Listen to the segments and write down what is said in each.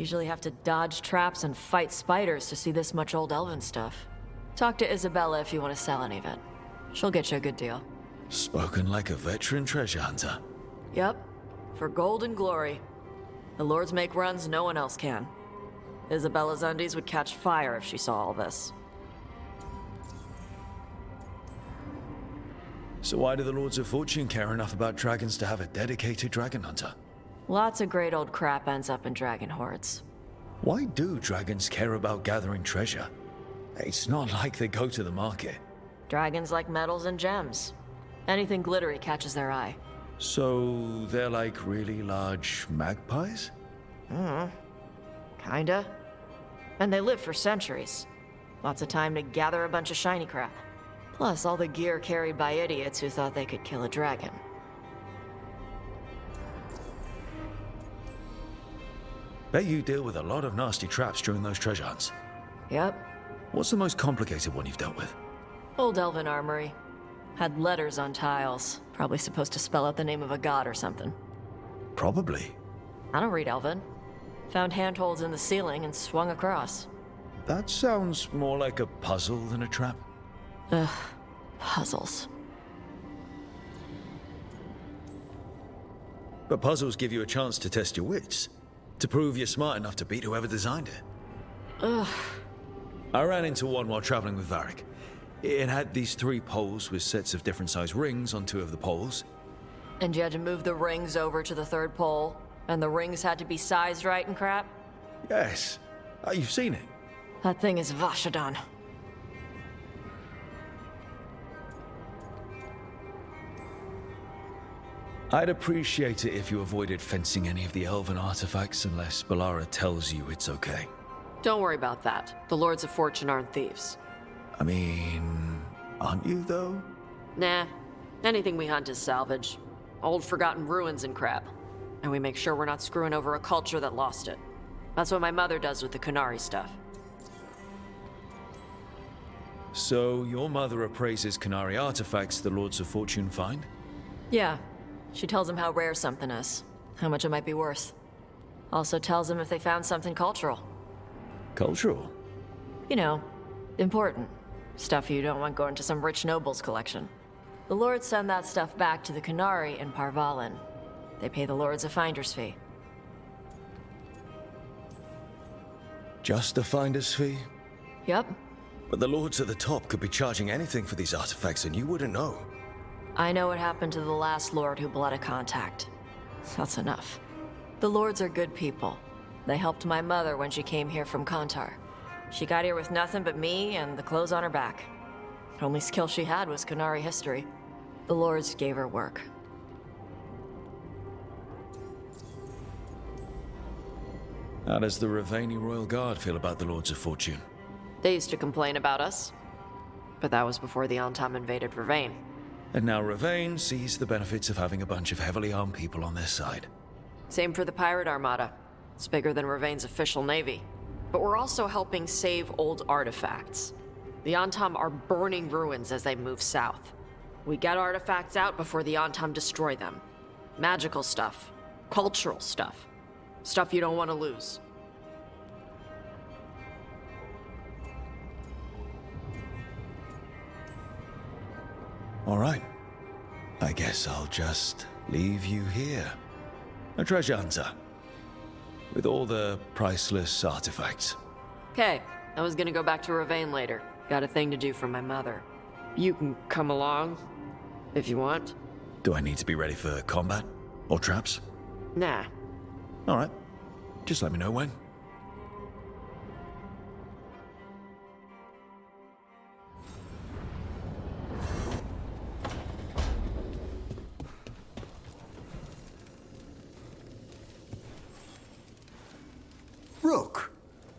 Usually have to dodge traps and fight spiders to see this much old elven stuff. Talk to Isabella if you want to sell any of it. She'll get you a good deal. Spoken like a veteran treasure hunter. Yep. For gold and glory. The lords make runs no one else can. Isabella's undies would catch fire if she saw all this. So why do the Lords of Fortune care enough about dragons to have a dedicated dragon hunter? Lots of great old crap ends up in dragon hordes. Why do dragons care about gathering treasure? It's not like they go to the market. Dragons like metals and gems. Anything glittery catches their eye. So they're like really large magpies? Kinda. And they live for centuries. Lots of time to gather a bunch of shiny crap. Plus all the gear carried by idiots who thought they could kill a dragon. Bet you deal with a lot of nasty traps during those treasure hunts. Yep. What's the most complicated one you've dealt with? Old elven armory. Had letters on tiles. Probably supposed to spell out the name of a god or something. Probably. I don't read elven. Found handholds in the ceiling and swung across. That sounds more like a puzzle than a trap. Ugh. Puzzles. But puzzles give you a chance to test your wits. To prove you're smart enough to beat whoever designed it. Ugh. I ran into one while traveling with Varric. It had these 3 poles with sets of different size rings on 2 of the poles. And you had to move the rings over to the 3rd pole? And the rings had to be sized right and crap? Yes. You've seen it. That thing is Vashadan. I'd appreciate it if you avoided fencing any of the elven artifacts unless Balara tells you it's okay. Don't worry about that. The Lords of Fortune aren't thieves. I mean, aren't you though? Nah. Anything we hunt is salvage. Old forgotten ruins and crap. And we make sure we're not screwing over a culture that lost it. That's what my mother does with the Kunari stuff. So your mother appraises Kunari artifacts the Lords of Fortune find? Yeah. She tells them how rare something is. How much it might be worth. Also tells them if they found something cultural. Cultural? You know, important. Stuff you don't want going to some rich noble's collection. The lords send that stuff back to the Kunari in Parvalin. They pay the lords a finder's fee. Just a finder's fee? Yup. But the lords at the top could be charging anything for these artifacts and you wouldn't know. I know what happened to the last lord who bled a contact. That's enough. The lords are good people. They helped my mother when she came here from Kantar. She got here with nothing but me and the clothes on her back. The only skill she had was Kunari history. The lords gave her work. How does the Ravani Royal Guard feel about the Lords of Fortune? They used to complain about us. But that was before the Antam invaded Ravane. And now Ravane sees the benefits of having a bunch of heavily armed people on their side. Same for the Pirate Armada. It's bigger than Ravane's official navy. But we're also helping save old artifacts. The Antam are burning ruins as they move south. We get artifacts out before the Antam destroy them. Magical stuff. Cultural stuff. Stuff you don't want to lose. All right. I guess I'll just leave you here. A treasure hunter. With all the priceless artifacts. Okay, I was gonna go back to Ravane later. Got a thing to do for my mother. You can come along, if you want. Do I need to be ready for combat? Or traps? Nah. All right. Just let me know when. Rook,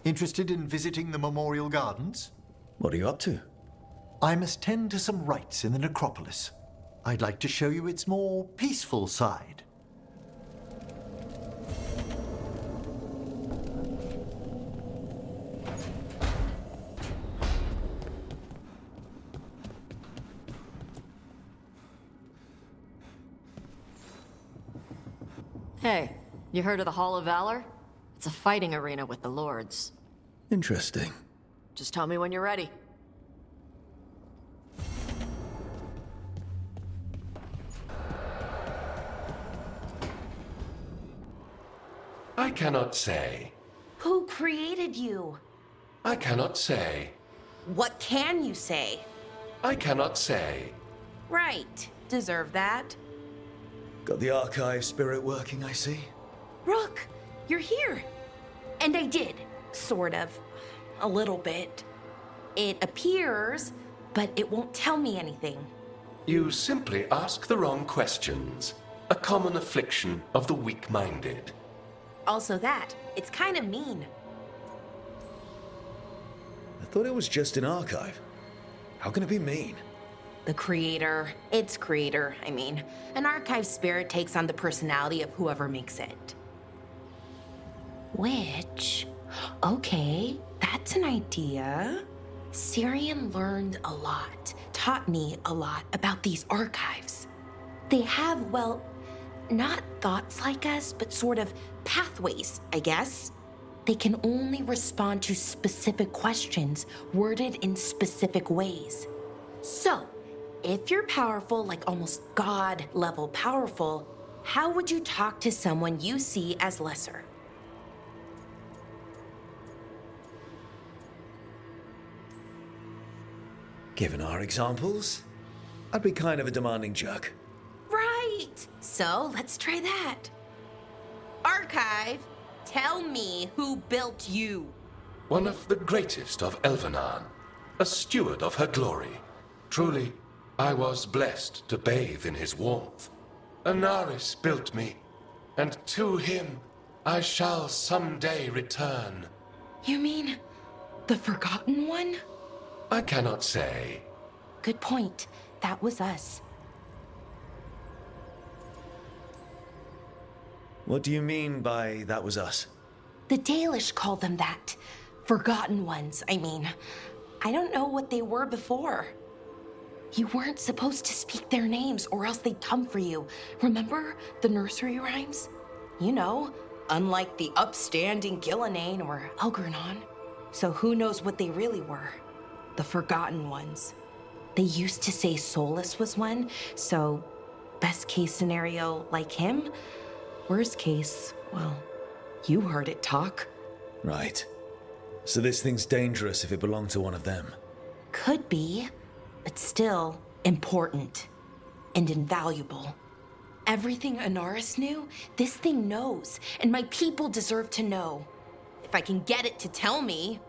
interested in visiting the Memorial Gardens? What are you up to? I must tend to some rites in the necropolis. I'd like to show you its more peaceful side. Hey, you heard of the Hall of Valor? It's It's a fighting arena with the lords. Interesting. Just tell me when you're ready. I cannot say. Who created you? I cannot say. What can you say? I cannot say. Right. Deserve that. Got the archive spirit working, I see. Rook, you're here. And I did. Sort of. A little bit. It appears, but it won't tell me anything. You simply ask the wrong questions. A common affliction of the weak-minded. Also that, it's kind of mean. I thought it was just an archive. How can it be mean? The creator, its creator, I mean. An archive spirit takes on the personality of whoever makes it. Which, okay, that's an idea. Syrian learned a lot, taught me a lot about these archives. They have, well, not thoughts like us, but sort of pathways, I guess. They can only respond to specific questions worded in specific ways. So, if you're powerful, like almost God-level powerful, how would you talk to someone you see as lesser? Given our examples, I'd be kind of a demanding jerk. Right! So, let's try that. Archive, tell me who built you. One of the greatest of Elvenan. A steward of her glory. Truly, I was blessed to bathe in his warmth. Anaris built me, and to him I shall someday return. You mean the Forgotten One? I cannot say. Good point. That was us. What do you mean by that was us? The Dalish call them that. Forgotten Ones, I mean. I don't know what they were before. You weren't supposed to speak their names or else they'd come for you. Remember the nursery rhymes? You know, unlike the upstanding Gillenane or Elgernon. So who knows what they really were? The Forgotten Ones. They used to say Solus was one, so best case scenario like him. Worst case, well, you heard it talk. Right. So this thing's dangerous if it belonged to one of them. Could be, but still important and invaluable. Everything Anaris knew, this thing knows, and my people deserve to know. If I can get it to tell me.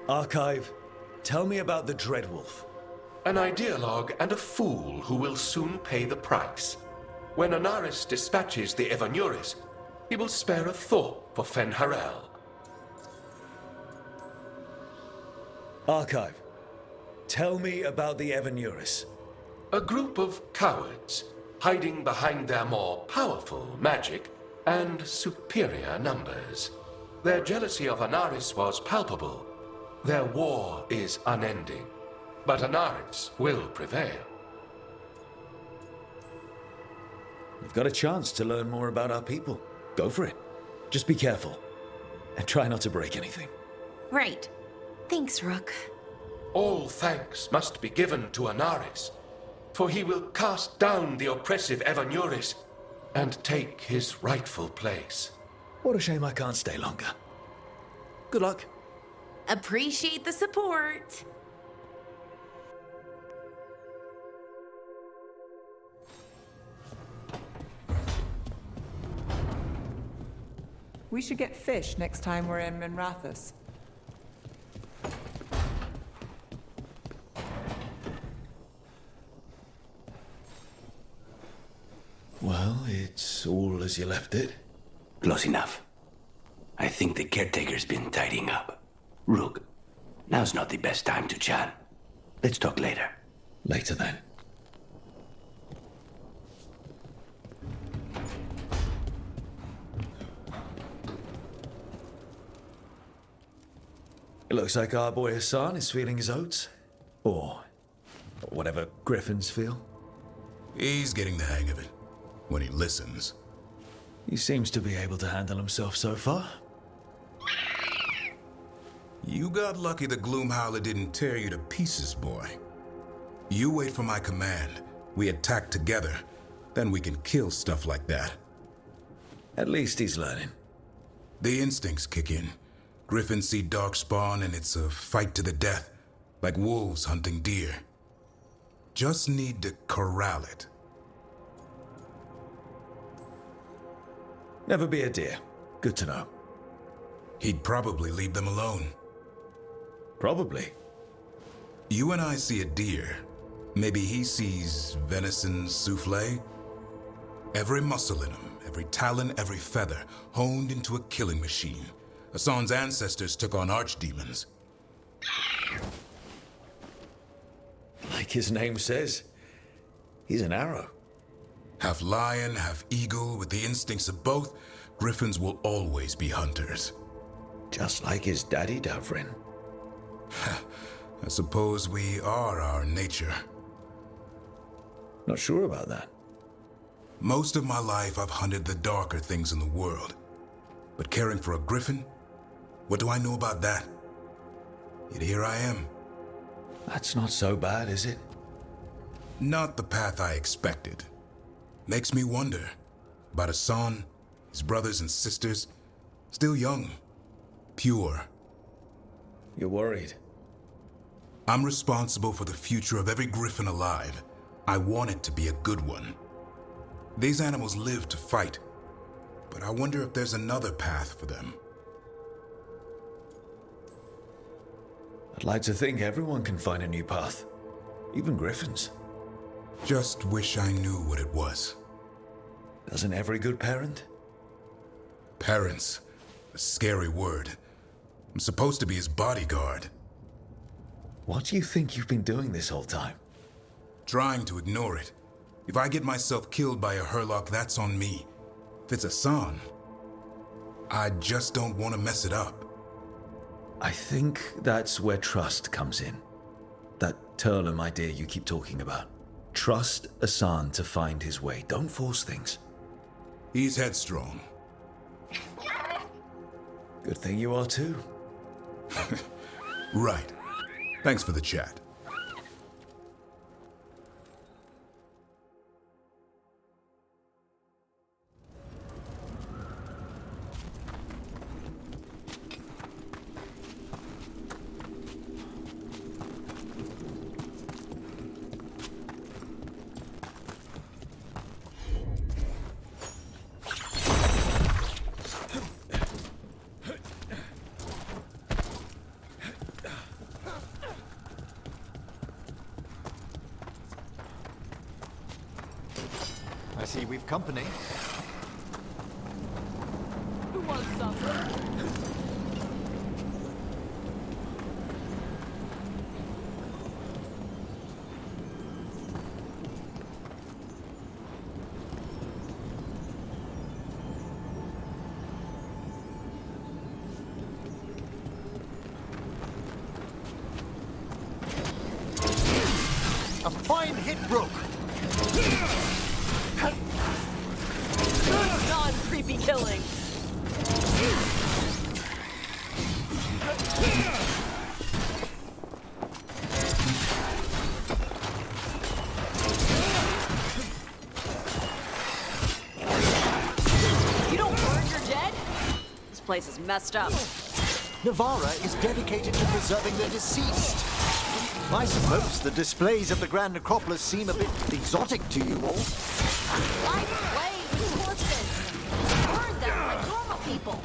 Archive, tell me about the Dreadwolf. An ideologue and a fool who will soon pay the price. When Anaris dispatches the Evanuris, he will spare a thought for Fenharel. Archive, tell me about the Evanuris. A group of cowards hiding behind their more powerful magic and superior numbers. Their jealousy of Anaris was palpable. Their war is unending, but Anaris will prevail. We've got a chance to learn more about our people. Go for it. Just be careful. And try not to break anything. Right. Thanks, Rook. All thanks must be given to Anaris, for he will cast down the oppressive Evanuris and take his rightful place. What a shame I can't stay longer. Good luck. Appreciate the support. We should get fish next time we're in Minrathous. Well, it's all as you left it. Close enough. I think the caretaker's been tidying up. Rook, now's not the best time to chat. Let's talk later. Later then. It looks like our boy Hassan is feeling his oats. Or whatever griffins feel. He's getting the hang of it. When he listens. He seems to be able to handle himself so far. You got lucky the Gloomhowler didn't tear you to pieces, boy. You wait for my command. We attack together. Then we can kill stuff like that. At least he's learning. The instincts kick in. Griffins see darkspawn and it's a fight to the death, like wolves hunting deer. Just need to corral it. Never be a deer. Good to know. He'd probably leave them alone. Probably. You and I see a deer. Maybe he sees venison souffle. Every muscle in him, every talon, every feather, honed into a killing machine. Hassan's ancestors took on archdemons. Like his name says, he's an arrow. Half lion, half eagle, with the instincts of both, griffins will always be hunters. Just like his daddy, Davrin. I suppose we are our nature. Not sure about that. Most of my life I've hunted the darker things in the world. But caring for a griffin? What do I know about that? Yet here I am. That's not so bad, is it? Not the path I expected. Makes me wonder about Hassan, his brothers and sisters, still young, pure. You're worried? I'm responsible for the future of every griffin alive. I want it to be a good one. These animals live to fight, but I wonder if there's another path for them. I'd like to think everyone can find a new path. Even griffins. Just wish I knew what it was. Doesn't every good parent? Parents. A scary word. I'm supposed to be his bodyguard. What do you think you've been doing this whole time? Trying to ignore it. If I get myself killed by a Hurlock, that's on me. If it's Hassan, I just don't want to mess it up. I think that's where trust comes in. That Turlum idea you keep talking about. Trust Hassan to find his way. Don't force things. He's headstrong. Good thing you are too. Right. Thanks for the chat. I see we've company. Who wants supper? A fine hit, Rook. Non-creepy killing. You don't burn your dead? This place is messed up. Navarra is dedicated to preserving the deceased. I suppose the displays of the Grand Necropolis seem a bit exotic to you all. Light flames, horses. Burn them like normal people.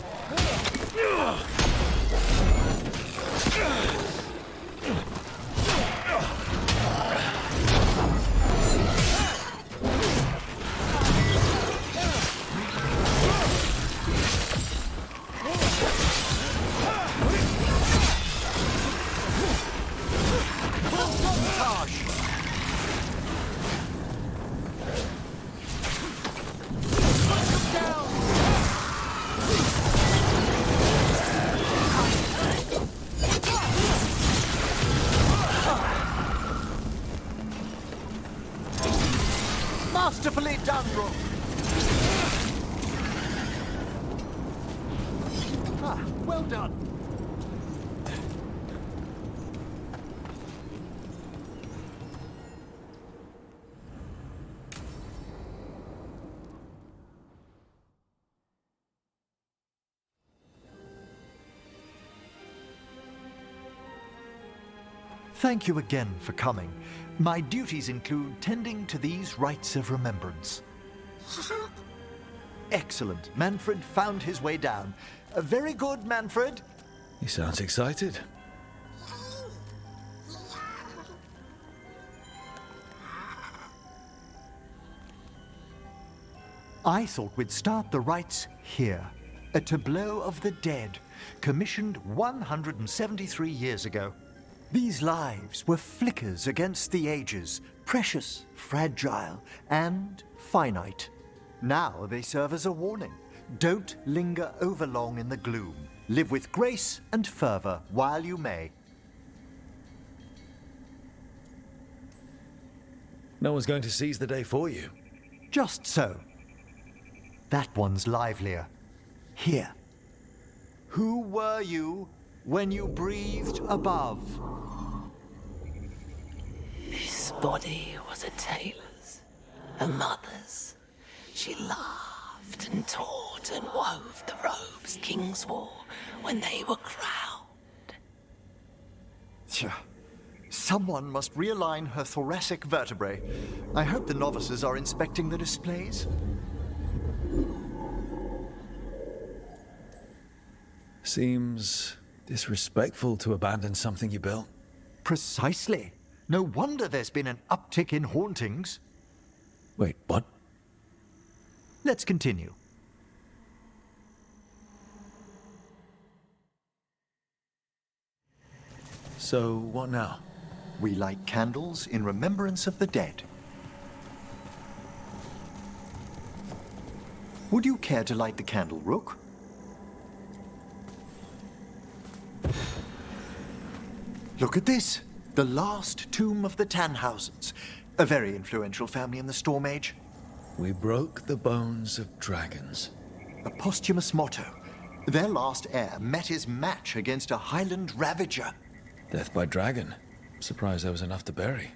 Masterfully done, Rook. Ah, well done. Thank you again for coming. My duties include tending to these rites of remembrance. Excellent. Manfred found his way down. Very good, Manfred. He sounds excited. I thought we'd start the rites here. A tableau of the dead, commissioned 173 years ago. These lives were flickers against the ages, precious, fragile, and finite. Now they serve as a warning. Don't linger overlong in the gloom. Live with grace and fervor while you may. No one's going to seize the day for you. Just so. That one's livelier. Here. Who were you when you breathed above? This body was a tailor's, a mother's. She laughed and taught and wove the robes kings wore when they were crowned. Tja. Someone must realign her thoracic vertebrae. I hope the novices are inspecting the displays. Seems disrespectful to abandon something you built. Precisely. No wonder there's been an uptick in hauntings. Wait, what? Let's continue. So, what now? We light candles in remembrance of the dead. Would you care to light the candle, Rook? Look at this. The last tomb of the Tannhausens. A very influential family in the Storm Age. We broke the bones of dragons. A posthumous motto. Their last heir met his match against a Highland Ravager. Death by dragon. Surprised there was enough to bury.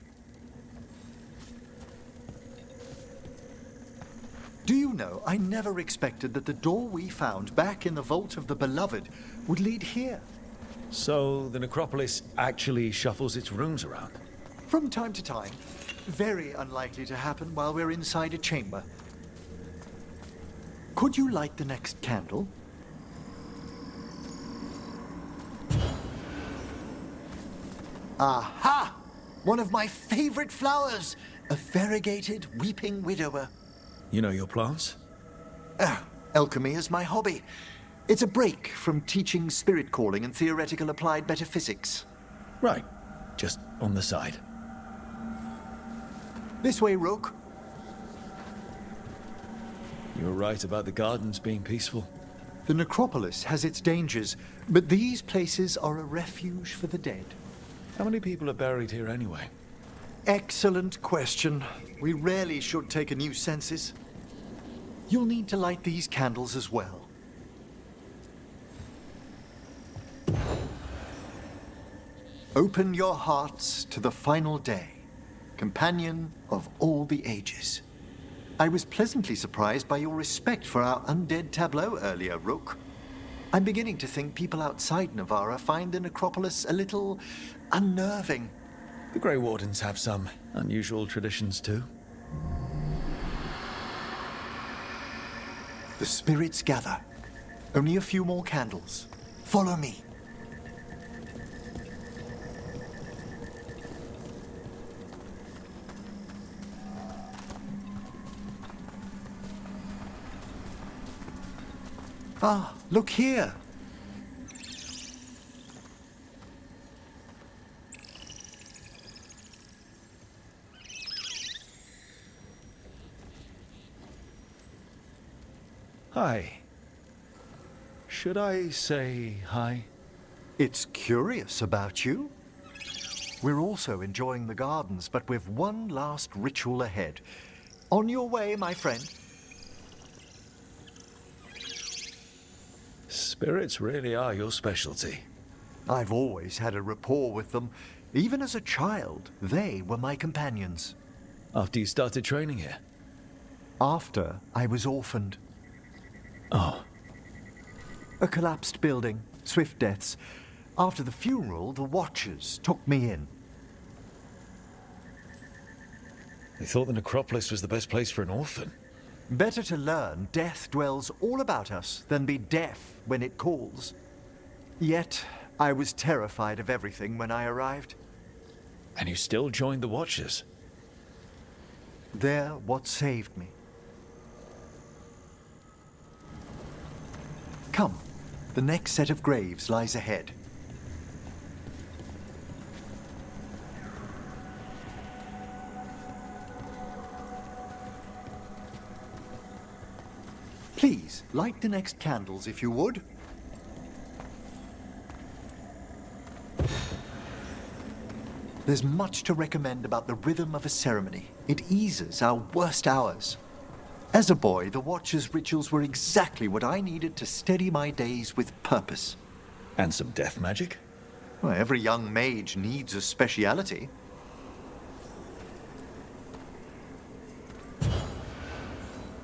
Do you know, I never expected that the door we found back in the Vault of the Beloved would lead here. So, the necropolis actually shuffles its rooms around? From time to time. Very unlikely to happen while we're inside a chamber. Could you light the next candle? Aha! One of my favorite flowers! A variegated weeping widower. You know your plants? Alchemy is my hobby. It's a break from teaching spirit calling and theoretical applied metaphysics. Right. Just on the side. This way, Rook. You were right about the gardens being peaceful. The necropolis has its dangers, but these places are a refuge for the dead. How many people are buried here anyway? Excellent question. We rarely should take a new census. You'll need to light these candles as well. Open your hearts to the final day, companion of all the ages. I was pleasantly surprised by your respect for our undead tableau earlier, Rook. I'm beginning to think people outside Navarra find the necropolis a little unnerving. The Grey Wardens have some unusual traditions too. The spirits gather. Only a few more candles. Follow me. Ah, look here. Hi. Should I say hi? It's curious about you. We're also enjoying the gardens, but with one last ritual ahead. On your way, my friend. Spirits really are your specialty. I've always had a rapport with them. Even as a child, they were my companions. After you started training here? After I was orphaned. Oh. A collapsed building, swift deaths. After the funeral, the Watchers took me in. They thought the necropolis was the best place for an orphan. Better to learn death dwells all about us than be deaf when it calls. Yet, I was terrified of everything when I arrived. And you still joined the Watchers? They're what saved me. Come, the next set of graves lies ahead. Please, light the next candles if you would. There's much to recommend about the rhythm of a ceremony. It eases our worst hours. As a boy, the Watcher's rituals were exactly what I needed to steady my days with purpose. And some death magic? Well, every young mage needs a speciality.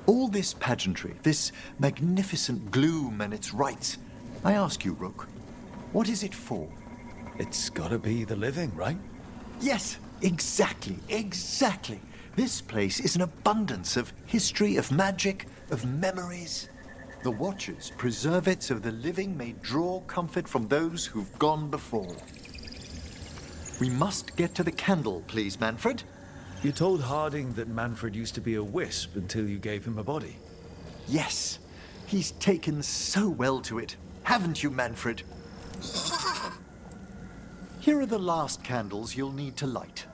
All this pageantry, this magnificent gloom and its rites, I ask you, Rook, what is it for? It's gotta be the living, right? Yes, exactly. This place is an abundance of history, of magic, of memories. The Watchers preserve it so the living may draw comfort from those who've gone before. We must get to the candle, please, Manfred. You told Harding that Manfred used to be a wisp until you gave him a body. Yes, he's taken so well to it. Haven't you, Manfred? Here are the last candles you'll need to light.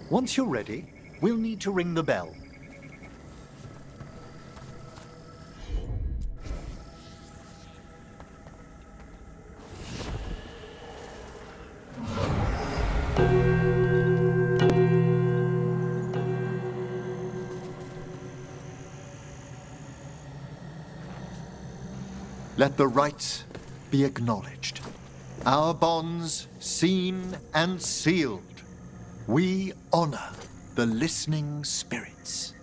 Once you're ready, we'll need to ring the bell. Let the rites be acknowledged. Our bonds seen and sealed. We honor the listening spirits.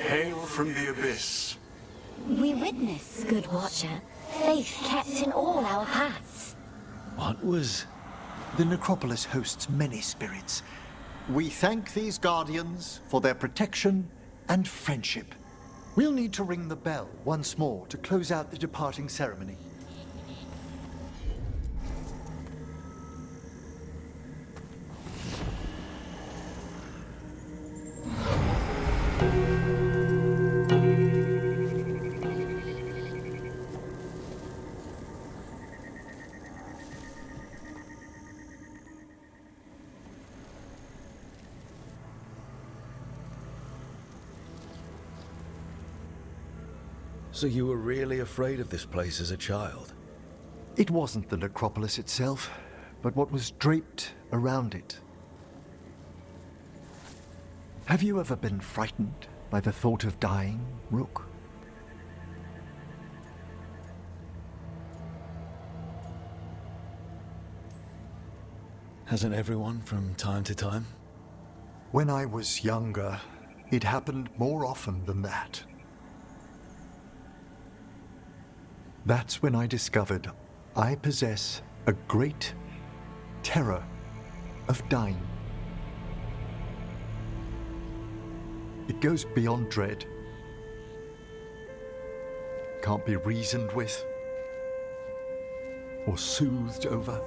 Hail from the abyss. We witness, good Watcher, faith kept in all our paths. What was... The necropolis hosts many spirits. We thank these guardians for their protection and friendship. We'll need to ring the bell once more to close out the departing ceremony. So you were really afraid of this place as a child? It wasn't the necropolis itself, but what was draped around it. Have you ever been frightened by the thought of dying, Rook? Hasn't everyone from time to time? When I was younger, it happened more often than that. That's when I discovered I possess a great terror of dying. It goes beyond dread. Can't be reasoned with or soothed over.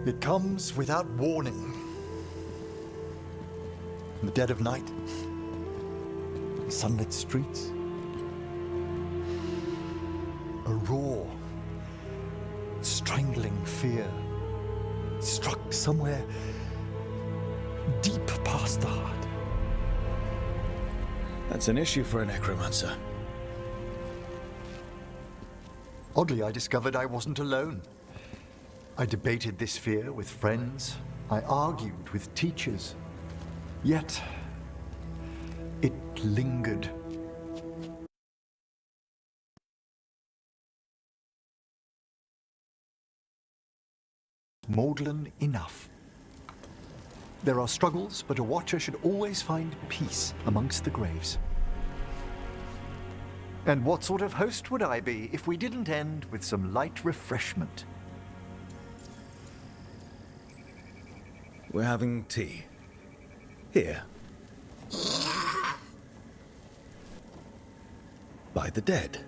It comes without warning. In the dead of night. Sunlit streets. A raw, strangling fear struck somewhere deep past the heart. That's an issue for a necromancer. Oddly, I discovered I wasn't alone. I debated this fear with friends. I argued with teachers. Yet, it lingered. Maudlin enough. There are struggles, but a watcher should always find peace amongst the graves. And what sort of host would I be if we didn't end with some light refreshment? We're having tea. Here. By the dead.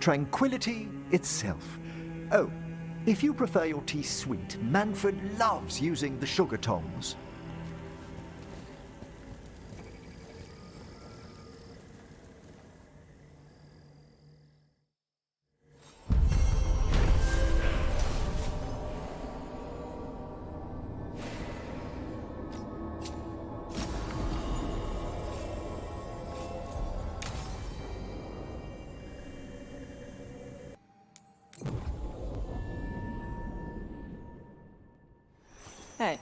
Tranquility itself. Oh, if you prefer your tea sweet, Manfred loves using the sugar tongs. Hey.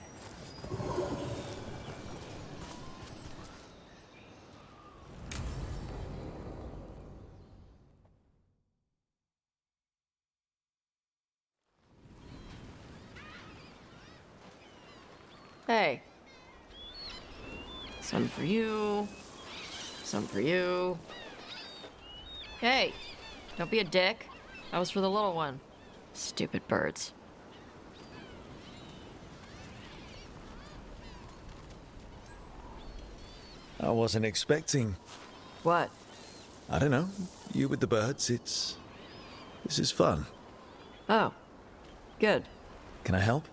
Hey. Some for you. Some for you. Hey. Don't be a dick. That was for the little one. Stupid birds. I wasn't expecting... What? I don't know. You with the birds, This is fun. Oh. Good. Can I help?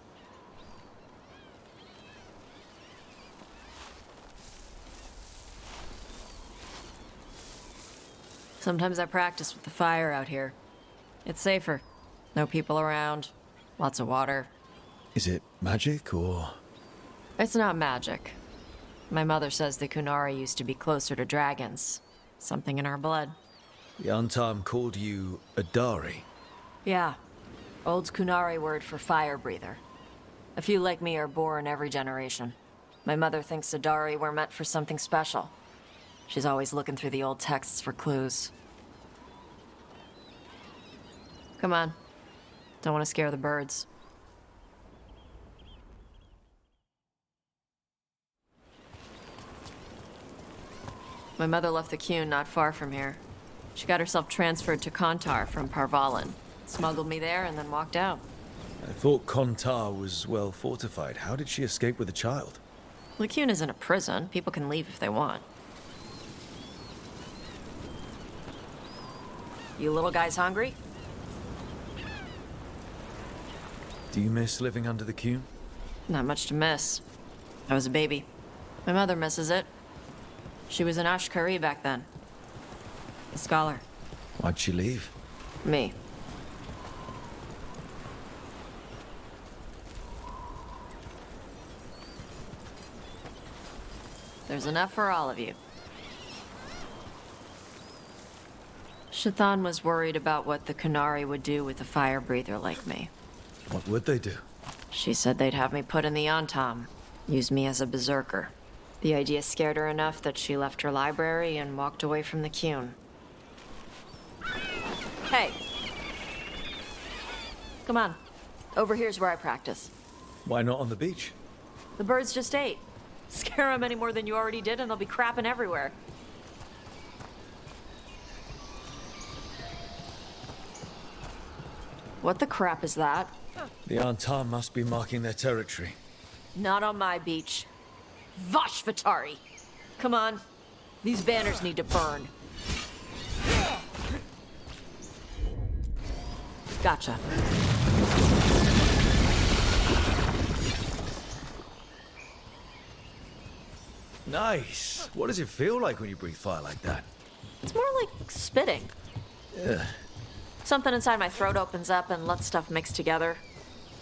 Sometimes I practice with the fire out here. It's safer. No people around. Lots of water. Is it magic, or...? It's not magic. My mother says the Kunari used to be closer to dragons. Something in our blood. The Antam called you a Dari. Yeah. Old Kunari word for fire breather. A few like me are born every generation. My mother thinks Adari were meant for something special. She's always looking through the old texts for clues. Come on. Don't want to scare the birds. My mother left the Qun not far from here. She got herself transferred to Kontar from Parvalan. Smuggled me there and then walked out. I thought Kontar was well fortified. How did she escape with a child? The Qun isn't a prison. People can leave if they want. You little guys hungry? Do you miss living under the Qun? Not much to miss. I was a baby. My mother misses it. She was an Ashkari back then. A scholar. Why'd she leave? Me. There's enough for all of you. Shathan was worried about what the Kunari would do with a fire breather like me. What would they do? She said they'd have me put in the Antam, use me as a berserker. The idea scared her enough that she left her library and walked away from the Qun. Hey! Come on. Over here's where I practice. Why not on the beach? The birds just ate. Scare them any more than you already did and they'll be crapping everywhere. What the crap is that? The Antam must be marking their territory. Not on my beach. Vashvatari! Come on. These banners need to burn. Gotcha. Nice. What does it feel like when you breathe fire like that? It's more like spitting. Ugh. Something inside my throat opens up and lets stuff mix together.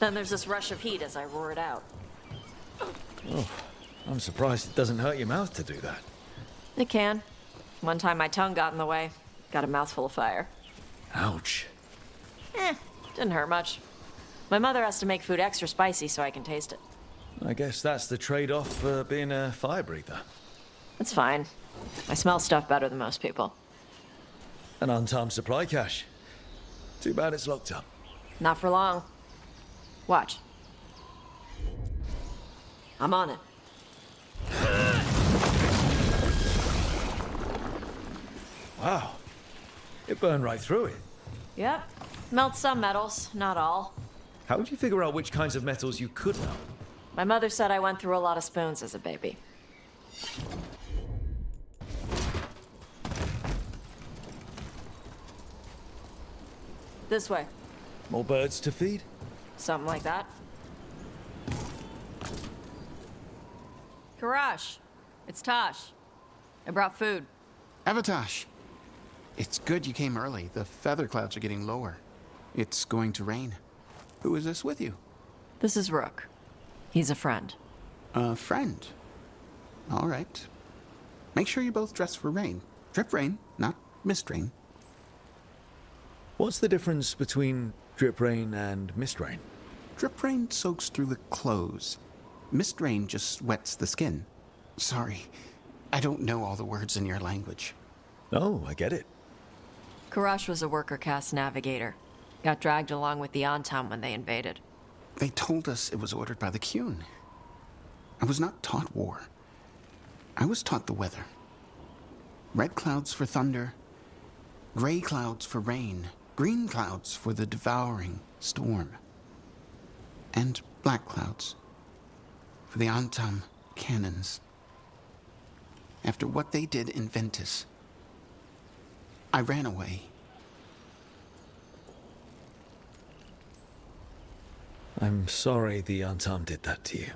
Then there's this rush of heat as I roar it out. Oh, I'm surprised it doesn't hurt your mouth to do that. It can. One time my tongue got in the way. Got a mouthful of fire. Ouch. Didn't hurt much. My mother has to make food extra spicy so I can taste it. I guess that's the trade-off for being a fire breather. It's fine. I smell stuff better than most people. An untimed supply cache. Too bad it's locked up. Not for long. Watch. I'm on it. Wow. It burned right through it. Yep. Melts some metals, not all. How would you figure out which kinds of metals you could melt? My mother said I went through a lot of spoons as a baby. This way. More birds to feed? Something like that. Karash, it's Tosh. I brought food. Avatosh. It's good you came early. The feather clouds are getting lower. It's going to rain. Who is this with you? This is Rook. He's a friend. A friend? All right. Make sure you both dress for rain. Drip rain, not mist rain. What's the difference between drip rain and mist rain? Drip rain soaks through the clothes. Mist rain just wets the skin. Sorry, I don't know all the words in your language. Oh, I get it. Karash was a worker caste navigator. Got dragged along with the Antam when they invaded. They told us it was ordered by the Qun. I was not taught war. I was taught the weather. Red clouds for thunder, gray clouds for rain, green clouds for the devouring storm, and black clouds for the Antam cannons. After what they did in Ventus, I ran away. I'm sorry the Antam did that to you.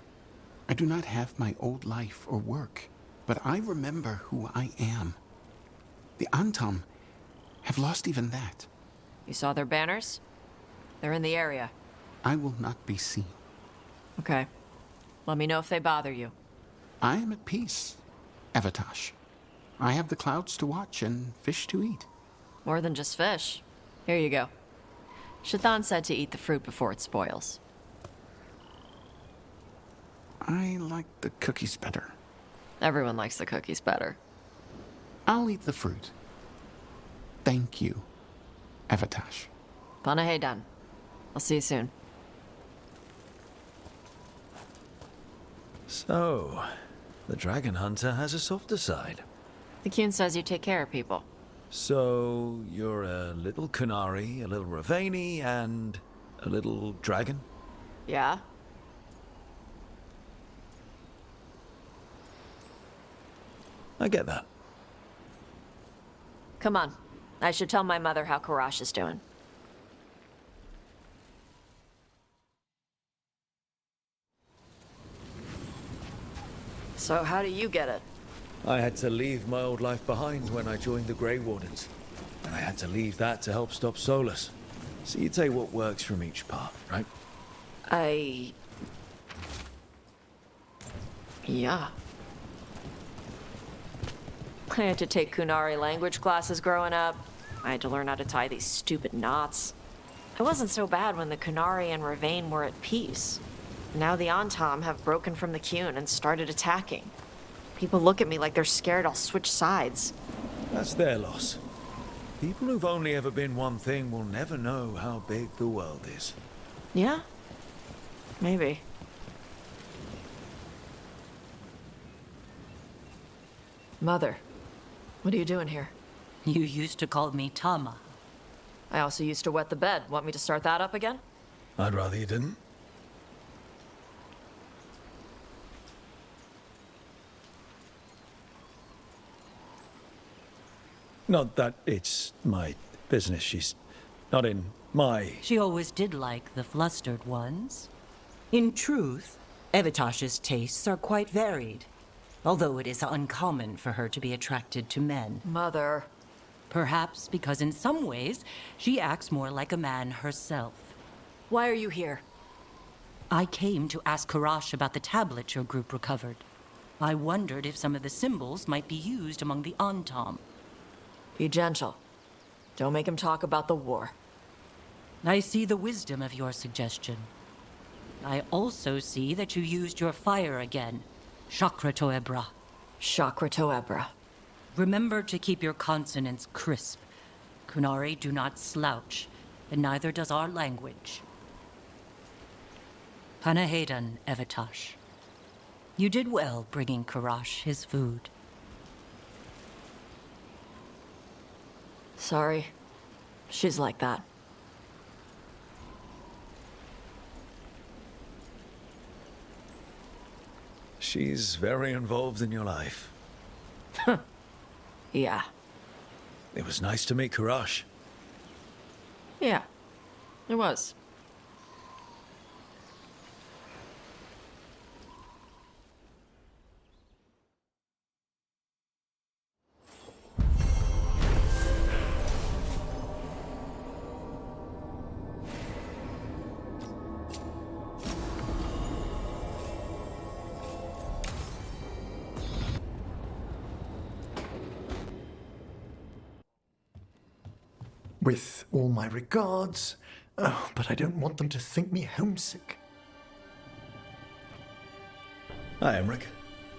I do not have my old life or work, but I remember who I am. The Antam have lost even that. You saw their banners? They're in the area. I will not be seen. Okay. Let me know if they bother you. I am at peace, Avatosh. I have the clouds to watch and fish to eat. More than just fish. Here you go. Shathan said to eat the fruit before it spoils. I like the cookies better. Everyone likes the cookies better. I'll eat the fruit. Thank you, Avatosh. Panaheydan. I'll see you soon. So, the dragon hunter has a softer side. The Qun says you take care of people. So, you're a little Kunari, a little Ravani, and a little dragon? Yeah? I get that. Come on. I should tell my mother how Karash is doing. So how do you get it? I had to leave my old life behind when I joined the Grey Wardens. And I had to leave that to help stop Solus. So you take what works from each part, right? Yeah. I had to take Kunari language classes growing up. I had to learn how to tie these stupid knots. It wasn't so bad when the Kunari and Ravane were at peace. Now the Antam have broken from the Qun and started attacking. People look at me like they're scared I'll switch sides. That's their loss. People who've only ever been one thing will never know how big the world is. Yeah? Maybe. Mother, what are you doing here? You used to call me Tama. I also used to wet the bed. Want me to start that up again? I'd rather you didn't. Not that it's my business. She's not in my... She always did like the flustered ones. In truth, Evatosh's tastes are quite varied, although it is uncommon for her to be attracted to men. Mother. Perhaps because in some ways, she acts more like a man herself. Why are you here? I came to ask Karash about the tablet your group recovered. I wondered if some of the symbols might be used among the Antam. Be gentle. Don't make him talk about the war. I see the wisdom of your suggestion. I also see that you used your fire again. Chakra Toebra. Chakra Toebra. Remember to keep your consonants crisp. Kunari do not slouch, and neither does our language. Panahedan, Evitash. You did well bringing Karash his food. Sorry. She's like that. She's very involved in your life. Yeah. It was nice to meet Karash. Yeah. It was. With all my regards, but I don't want them to think me homesick. Hi, Emmerich.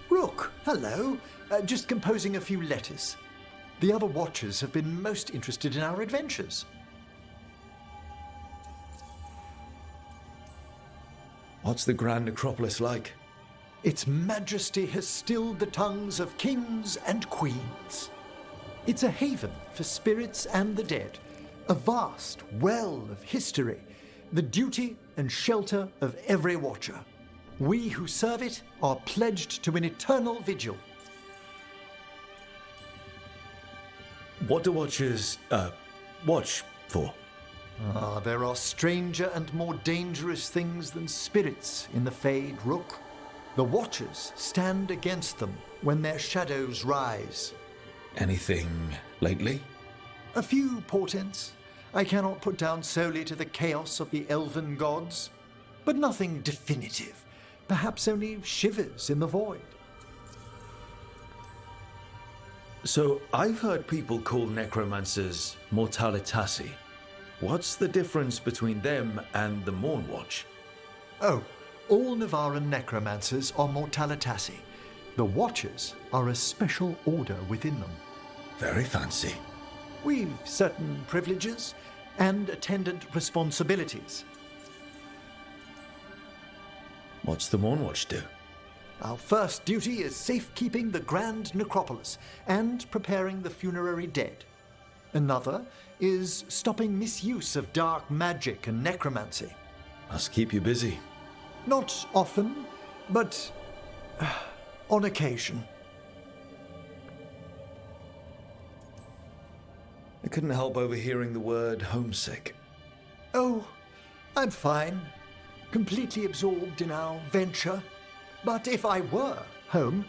Rook, hello. Just composing a few letters. The other Watchers have been most interested in our adventures. What's the Grand Necropolis like? Its majesty has stilled the tongues of kings and queens. It's a haven for spirits and the dead, a vast well of history, the duty and shelter of every Watcher. We who serve it are pledged to an eternal vigil. What do Watchers, watch for? There are stranger and more dangerous things than spirits in the Fade, Rook. The Watchers stand against them when their shadows rise. Anything lately? A few portents I cannot put down solely to the chaos of the elven gods, but nothing definitive. Perhaps only shivers in the void. So, I've heard people call necromancers mortalitasi. What's the difference between them and the Mornwatch? Oh, all Navaran necromancers are mortalitasi. The Watchers are a special order within them. Very fancy. We've certain privileges and attendant responsibilities. What's the Mornwatch do? Our first duty is safekeeping the Grand Necropolis and preparing the funerary dead. Another is stopping misuse of dark magic and necromancy. Must keep you busy. Not often, but on occasion. I couldn't help overhearing the word homesick. Oh, I'm fine. Completely absorbed in our venture. But if I were home,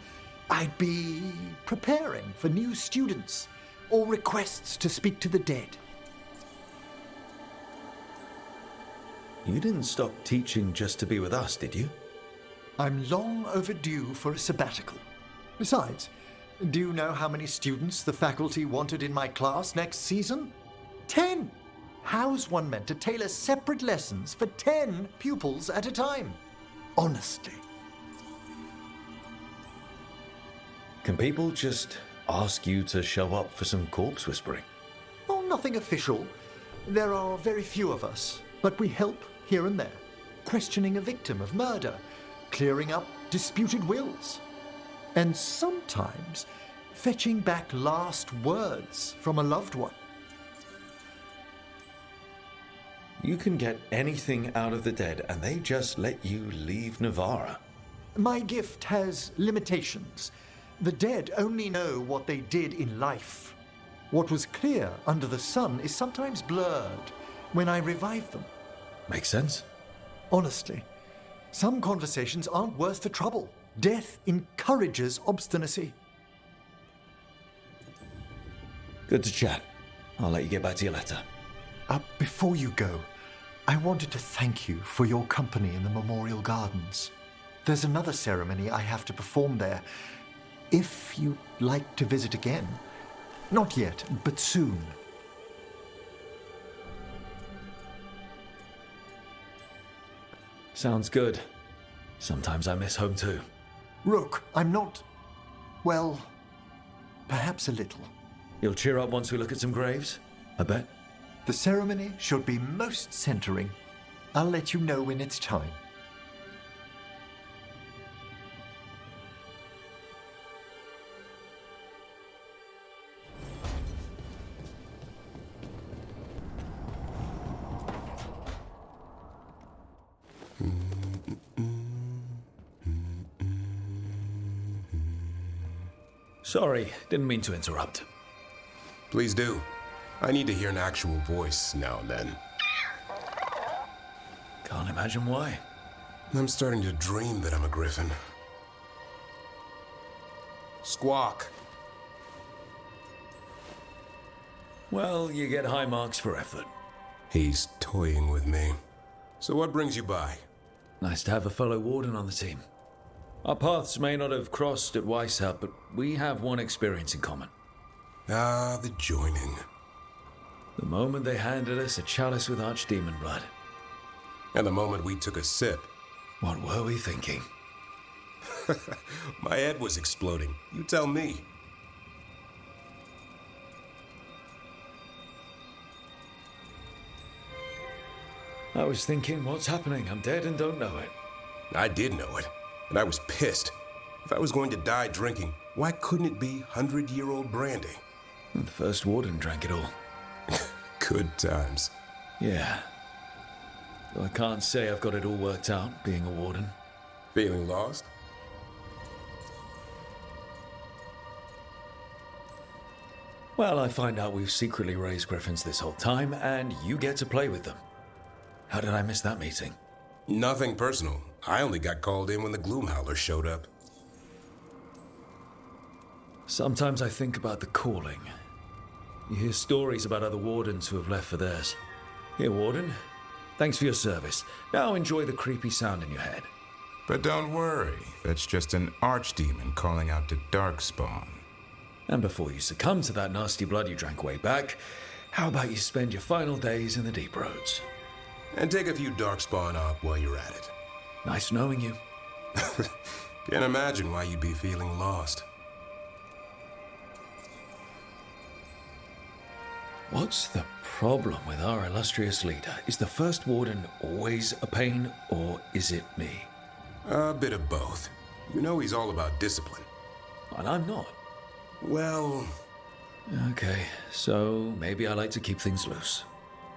I'd be preparing for new students or requests to speak to the dead. You didn't stop teaching just to be with us, did you? I'm long overdue for a sabbatical. Besides, do you know how many students the faculty wanted in my class next season? 10! How's one meant to tailor separate lessons for 10 pupils at a time? Honestly. Can people just ask you to show up for some corpse whispering? Oh, nothing official. There are very few of us, but we help here and there. Questioning a victim of murder, clearing up disputed wills, and sometimes fetching back last words from a loved one. You can get anything out of the dead and they just let you leave Navarra. My gift has limitations. The dead only know what they did in life. What was clear under the sun is sometimes blurred when I revive them. Makes sense. Honestly, some conversations aren't worth the trouble. Death encourages obstinacy. Good to chat. I'll let you get back to your letter. Before you go, I wanted to thank you for your company in the Memorial Gardens. There's another ceremony I have to perform there. If you'd like to visit again. Not yet, but soon. Sounds good. Sometimes I miss home too. Rook, I'm not... well, perhaps a little. You'll cheer up once we look at some graves, I bet. The ceremony should be most centering. I'll let you know when it's time. Sorry, didn't mean to interrupt. Please do. I need to hear an actual voice now and then. Can't imagine why. I'm starting to dream that I'm a griffin. Squawk. Well, you get high marks for effort. He's toying with me. So what brings you by? Nice to have a fellow warden on the team. Our paths may not have crossed at Weishaupt, but we have one experience in common. Ah, the joining. The moment they handed us a chalice with archdemon blood. And the moment we took a sip. What were we thinking? My head was exploding. You tell me. I was thinking, what's happening? I'm dead and don't know it. I did know it, and I was pissed. If I was going to die drinking, why couldn't it be 100-year-old brandy? The first warden drank it all. Good times. Yeah. Though I can't say I've got it all worked out, being a warden. Feeling lost? Well, I find out we've secretly raised griffins this whole time, and you get to play with them. How did I miss that meeting? Nothing personal. I only got called in when the Gloomhowler showed up. Sometimes I think about the calling. You hear stories about other wardens who have left for theirs. Here, warden. Thanks for your service. Now enjoy the creepy sound in your head. But don't worry, that's just an archdemon calling out to Darkspawn. And before you succumb to that nasty blood you drank way back, how about you spend your final days in the deep roads? And take a few Darkspawn up while you're at it. Nice knowing you. Can't imagine why you'd be feeling lost. What's the problem with our illustrious leader? Is the first warden always a pain, or is it me? A bit of both. You know he's all about discipline. And I'm not. Well... Okay, so maybe I like to keep things loose.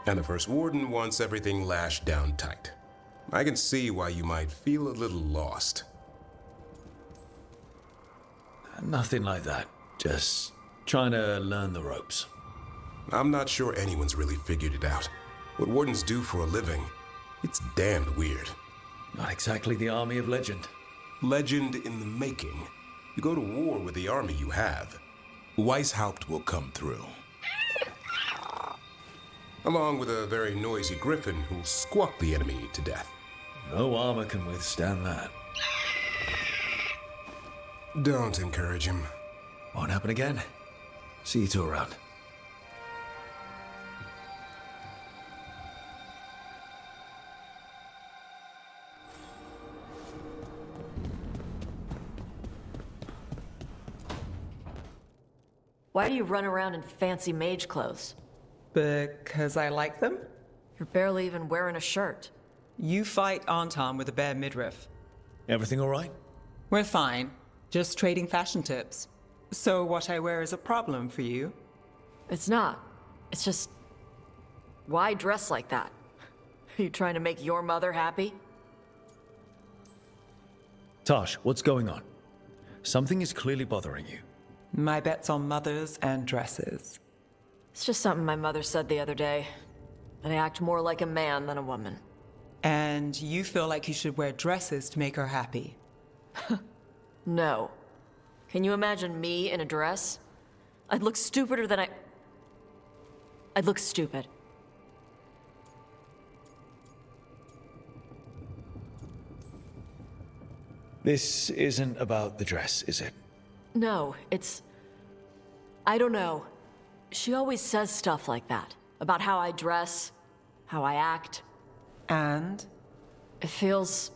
And the first warden wants everything lashed down tight. I can see why you might feel a little lost. Nothing like that. Just trying to learn the ropes. I'm not sure anyone's really figured it out. What wardens do for a living, it's damned weird. Not exactly the army of legend. Legend in the making. You go to war with the army you have. Weishaupt will come through. Along with a very noisy griffin who'll squawk the enemy to death. No armor can withstand that. Don't encourage him. Won't happen again. See you two around. Why do you run around in fancy mage clothes? Because I like them? You're barely even wearing a shirt. You fight Anton with a bare midriff. Everything all right? We're fine. Just trading fashion tips. So what I wear is a problem for you? It's not. It's just... Why dress like that? Are you trying to make your mother happy? Tosh, what's going on? Something is clearly bothering you. My bet's on mothers and dresses. It's just something my mother said the other day. That I act more like a man than a woman. And you feel like you should wear dresses to make her happy? No. Can you imagine me in a dress? I'd look stupider than I'd look stupid. This isn't about the dress, is it? No, it's... I don't know. She always says stuff like that. About how I dress, how I act. And? It feels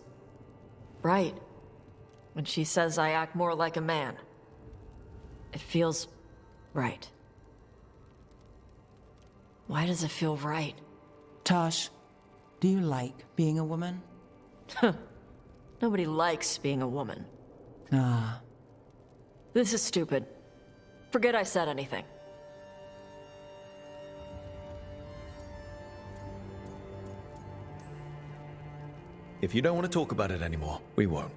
right. When she says I act more like a man. It feels right. Why does it feel right? Tosh, do you like being a woman? Nobody likes being a woman. Ah. This is stupid. Forget I said anything. If you don't want to talk about it anymore, we won't.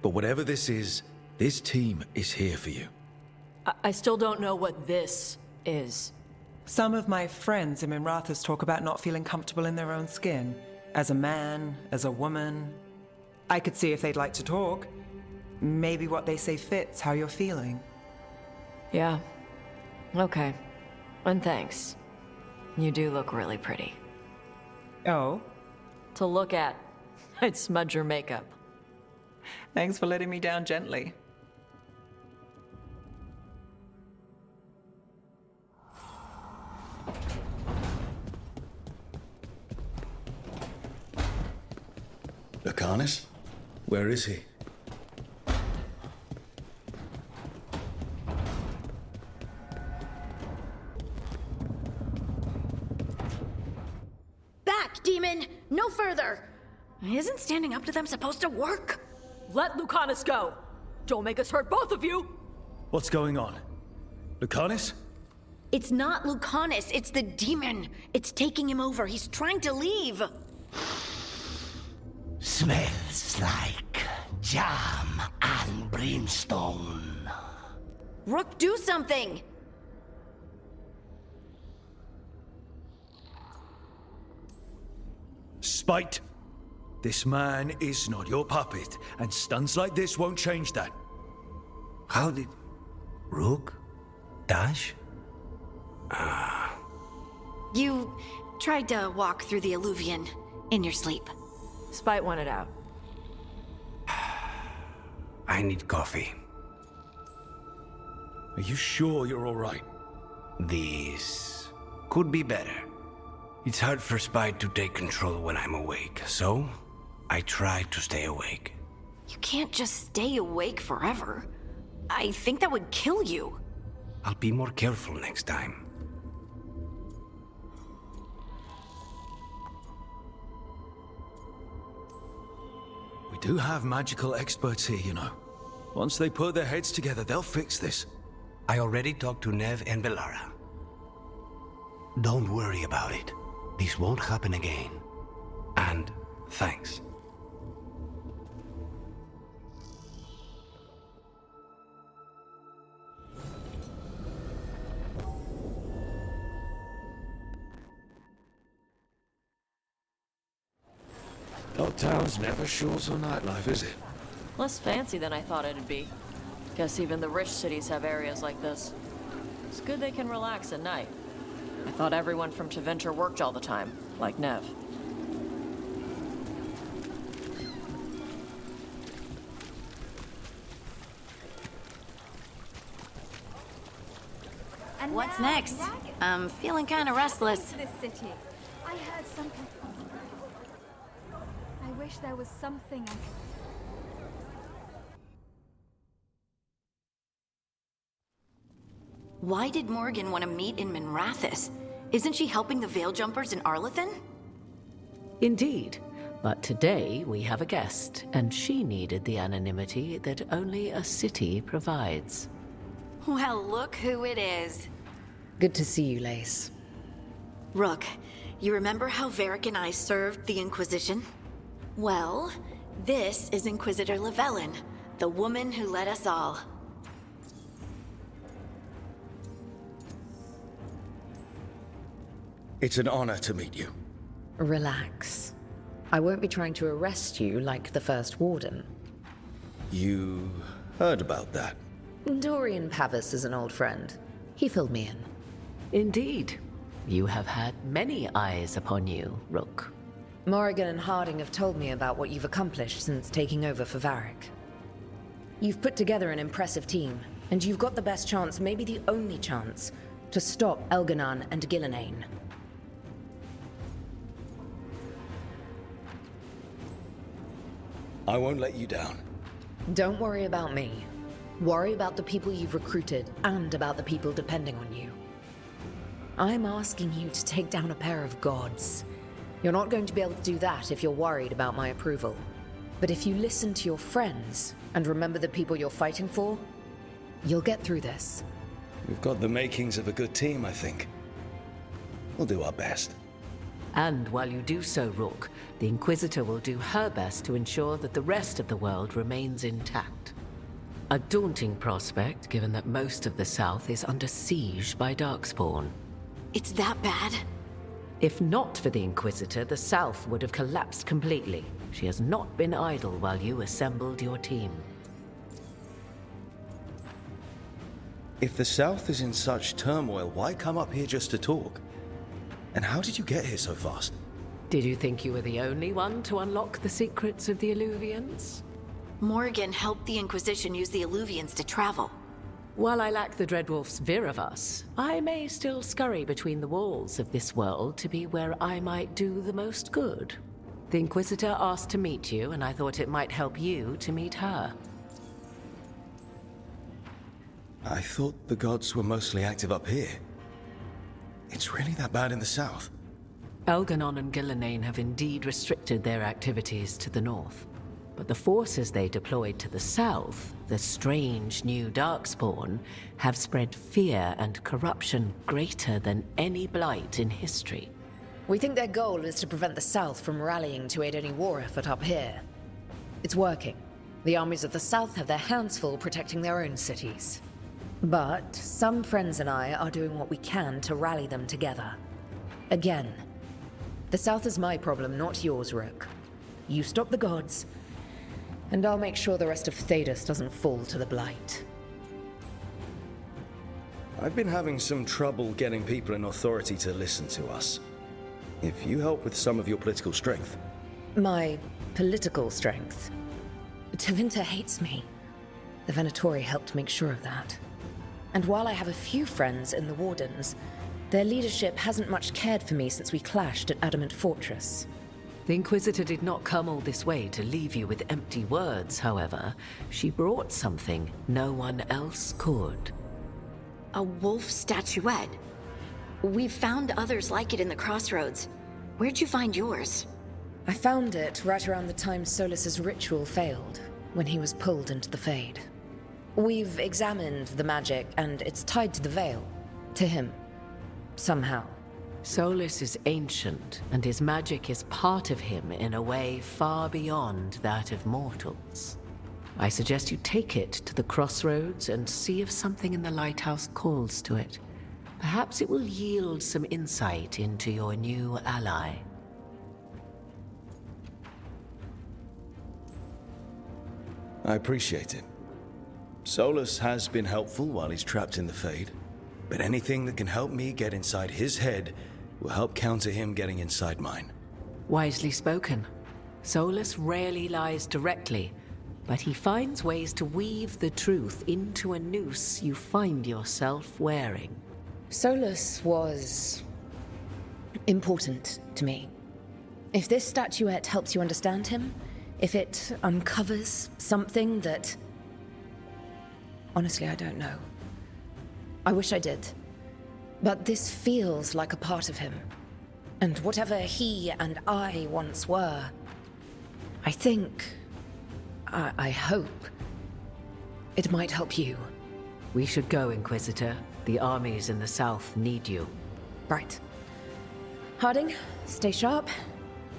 But whatever this is, this team is here for you. I still don't know what this is. Some of my friends in Minrathous talk about not feeling comfortable in their own skin. As a man, as a woman. I could see if they'd like to talk. Maybe what they say fits how you're feeling. Yeah. Okay. And thanks. You do look really pretty. Oh? To look at. I'd smudge your makeup. Thanks for letting me down gently. Lucanus? Where is he? Back, demon! No further! Isn't standing up to them supposed to work? Let Lucanus go! Don't make us hurt both of you! What's going on? Lucanus? It's not Lucanus, it's the demon. It's taking him over. He's trying to leave. Smells like jam and brimstone. Rook, do something! Spite! This man is not your puppet, and stunts like this won't change that. How did... Rook? Dash? You tried to walk through the Alluvion in your sleep. Spite wanted out. I need coffee. Are you sure you're all right? This could be better. It's hard for Spite to take control when I'm awake, so I try to stay awake. You can't just stay awake forever. I think that would kill you. I'll be more careful next time. We do have magical experts here, you know. Once they put their heads together, they'll fix this. I already talked to Nev and Belara. Don't worry about it. This won't happen again. And thanks. Old town's never short on nightlife, is it? Less fancy than I thought it'd be. Guess even the rich cities have areas like this. It's good they can relax at night. I thought everyone from Tevinter worked all the time, like Nev. And what's next? I'm feeling kind of restless. This city. I heard something. I wish there was something I could... Why did Morgan want to meet in Minrathous? Isn't she helping the Veil Jumpers in Arlathan? Indeed. But today we have a guest, and she needed the anonymity that only a city provides. Well, look who it is. Good to see you, Lace. Rook, you remember how Varric and I served the Inquisition? Well, this is Inquisitor Llewellyn, the woman who led us all. It's an honor to meet you. Relax. I won't be trying to arrest you like the first warden. You heard about that? Dorian Pavis is an old friend. He filled me in. Indeed. You have had many eyes upon you, Rook. Morrigan and Harding have told me about what you've accomplished since taking over for Varric. You've put together an impressive team, and you've got the best chance, maybe the only chance, to stop Elganon and Gillenane. I won't let you down. Don't worry about me. Worry about the people you've recruited and about the people depending on you. I'm asking you to take down a pair of gods. You're not going to be able to do that if you're worried about my approval. But if you listen to your friends and remember the people you're fighting for, you'll get through this. We've got the makings of a good team, I think. We'll do our best. And while you do so, Rook, the Inquisitor will do her best to ensure that the rest of the world remains intact. A daunting prospect, given that most of the South is under siege by Darkspawn. It's that bad? If not for the Inquisitor, the South would have collapsed completely. She has not been idle while you assembled your team. If the South is in such turmoil, why come up here just to talk? And how did you get here so fast? Did you think you were the only one to unlock the secrets of the Illuvians? Morgan helped the Inquisition use the Illuvians to travel. While I lack the Dreadwolf's Vir of us, I may still scurry between the walls of this world to be where I might do the most good. The Inquisitor asked to meet you, and I thought it might help you to meet her. I thought the gods were mostly active up here. It's really that bad in the south? Elganon and Gillenane have indeed restricted their activities to the north. But the forces they deployed to the south, the strange new Darkspawn, have spread fear and corruption greater than any blight in history. We think their goal is to prevent the South from rallying to aid any war effort up here. It's working. The armies of the South have their hands full protecting their own cities. But some friends and I are doing what we can to rally them together. Again, the South is my problem, not yours, Rook. You stop the gods, and I'll make sure the rest of Thedas doesn't fall to the blight. I've been having some trouble getting people in authority to listen to us. If you help with some of your political strength. My political strength? Tevinter hates me. The Venatori helped make sure of that. And while I have a few friends in the Wardens, their leadership hasn't much cared for me since we clashed at Adamant Fortress. The Inquisitor did not come all this way to leave you with empty words, however. She brought something no one else could. A wolf statuette? We've found others like it in the crossroads. Where'd you find yours? I found it right around the time Solus's ritual failed, when he was pulled into the Fade. We've examined the magic, and it's tied to the Veil. To him. Somehow. Solus is ancient, and his magic is part of him in a way far beyond that of mortals. I suggest you take it to the crossroads and see if something in the lighthouse calls to it. Perhaps it will yield some insight into your new ally. I appreciate it. Solus has been helpful while he's trapped in the Fade, but anything that can help me get inside his head will help counter him getting inside mine. Wisely spoken. Solus rarely lies directly, but he finds ways to weave the truth into a noose you find yourself wearing. Solus was important to me. If this statuette helps you understand him, if it uncovers something that... Honestly, I don't know. I wish I did. But this feels like a part of him. And whatever he and I once were, I think... I hope... it might help you. We should go, Inquisitor. The armies in the south need you. Right. Harding, stay sharp.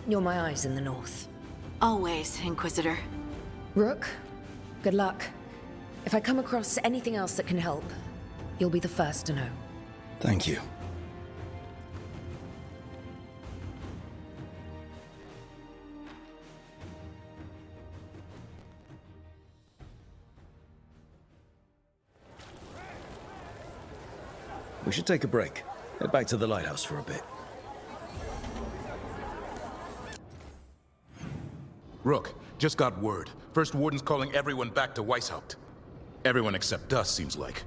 You're my eyes in the north. Always, Inquisitor. Rook, good luck. If I come across anything else that can help, you'll be the first to know. Thank you. We should take a break. Head back to the lighthouse for a bit. Rook, just got word. First Warden's calling everyone back to Weishaupt. Everyone except us, seems like.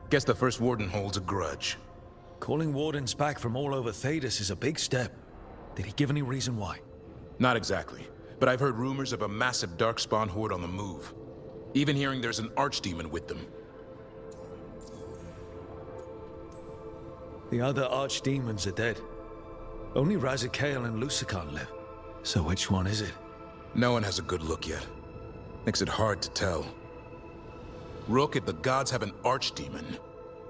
Guess the First Warden holds a grudge. Calling Wardens back from all over Thedas is a big step. Did he give any reason why? Not exactly. but I've heard rumors of a massive Darkspawn horde on the move. Even hearing there's an archdemon with them. The other archdemons are dead. Only Razikale and Lucican live. So which one is it? No one has a good look yet. Makes it hard to tell. Rook, if the gods have an archdemon,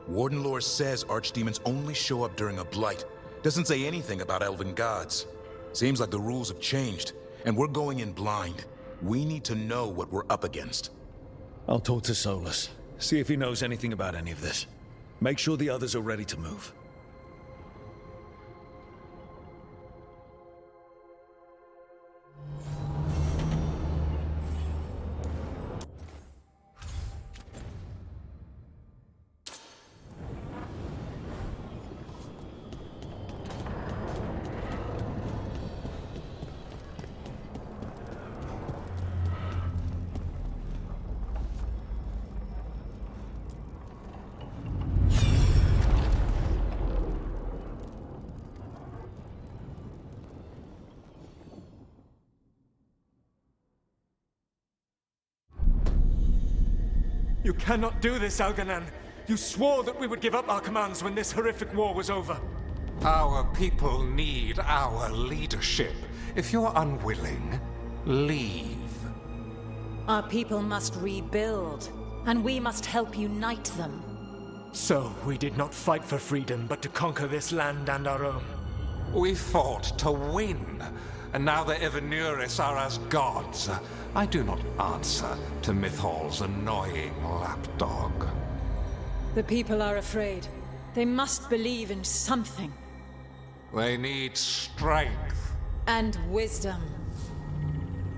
Warden lore says archdemons only show up during a blight. Doesn't say anything about elven gods. Seems like the rules have changed, and we're going in blind. We need to know what we're up against. I'll talk to Solus, see if he knows anything about any of this. Make sure the others are ready to move. You cannot do this, Algernon. You swore that we would give up our commands when this horrific war was over. Our people need our leadership. If you're unwilling, leave. Our people must rebuild, and we must help unite them. So, we did not fight for freedom, but to conquer this land and our own. We fought to win, and now the Evenuris are as gods. I do not answer to Mythal's annoying lapdog. The people are afraid. They must believe in something. They need strength. And wisdom.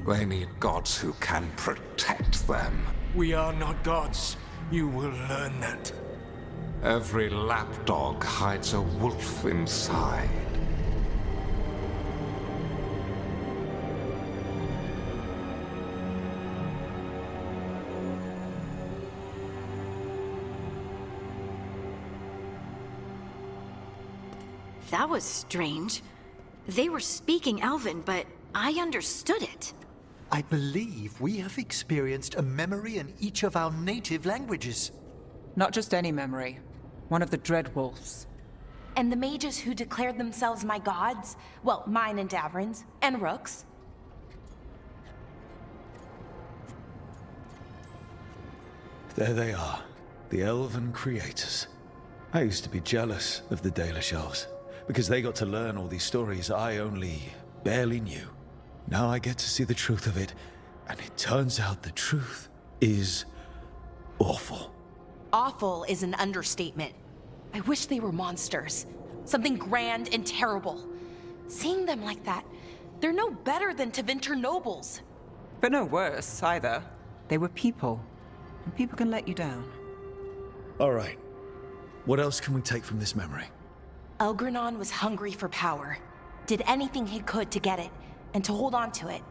They need gods who can protect them. We are not gods. You will learn that. Every lapdog hides a wolf inside. That was strange. They were speaking Elven, but I understood it. I believe we have experienced a memory in each of our native languages. Not just any memory. One of the Dreadwolves. And the mages who declared themselves my gods? Well, mine and Davrin's, and Rook's. There they are, the elven creators. I used to be jealous of the Dalish elves, because they got to learn all these stories I only barely knew. Now I get to see the truth of it, and it turns out the truth is awful. Awful is an understatement. I wish they were monsters. Something grand and terrible. Seeing them like that, they're no better than Tevinter nobles. But no worse, either. They were people. And people can let you down. All right. What else can we take from this memory? Elgranon was hungry for power. Did anything he could to get it, and to hold on to it.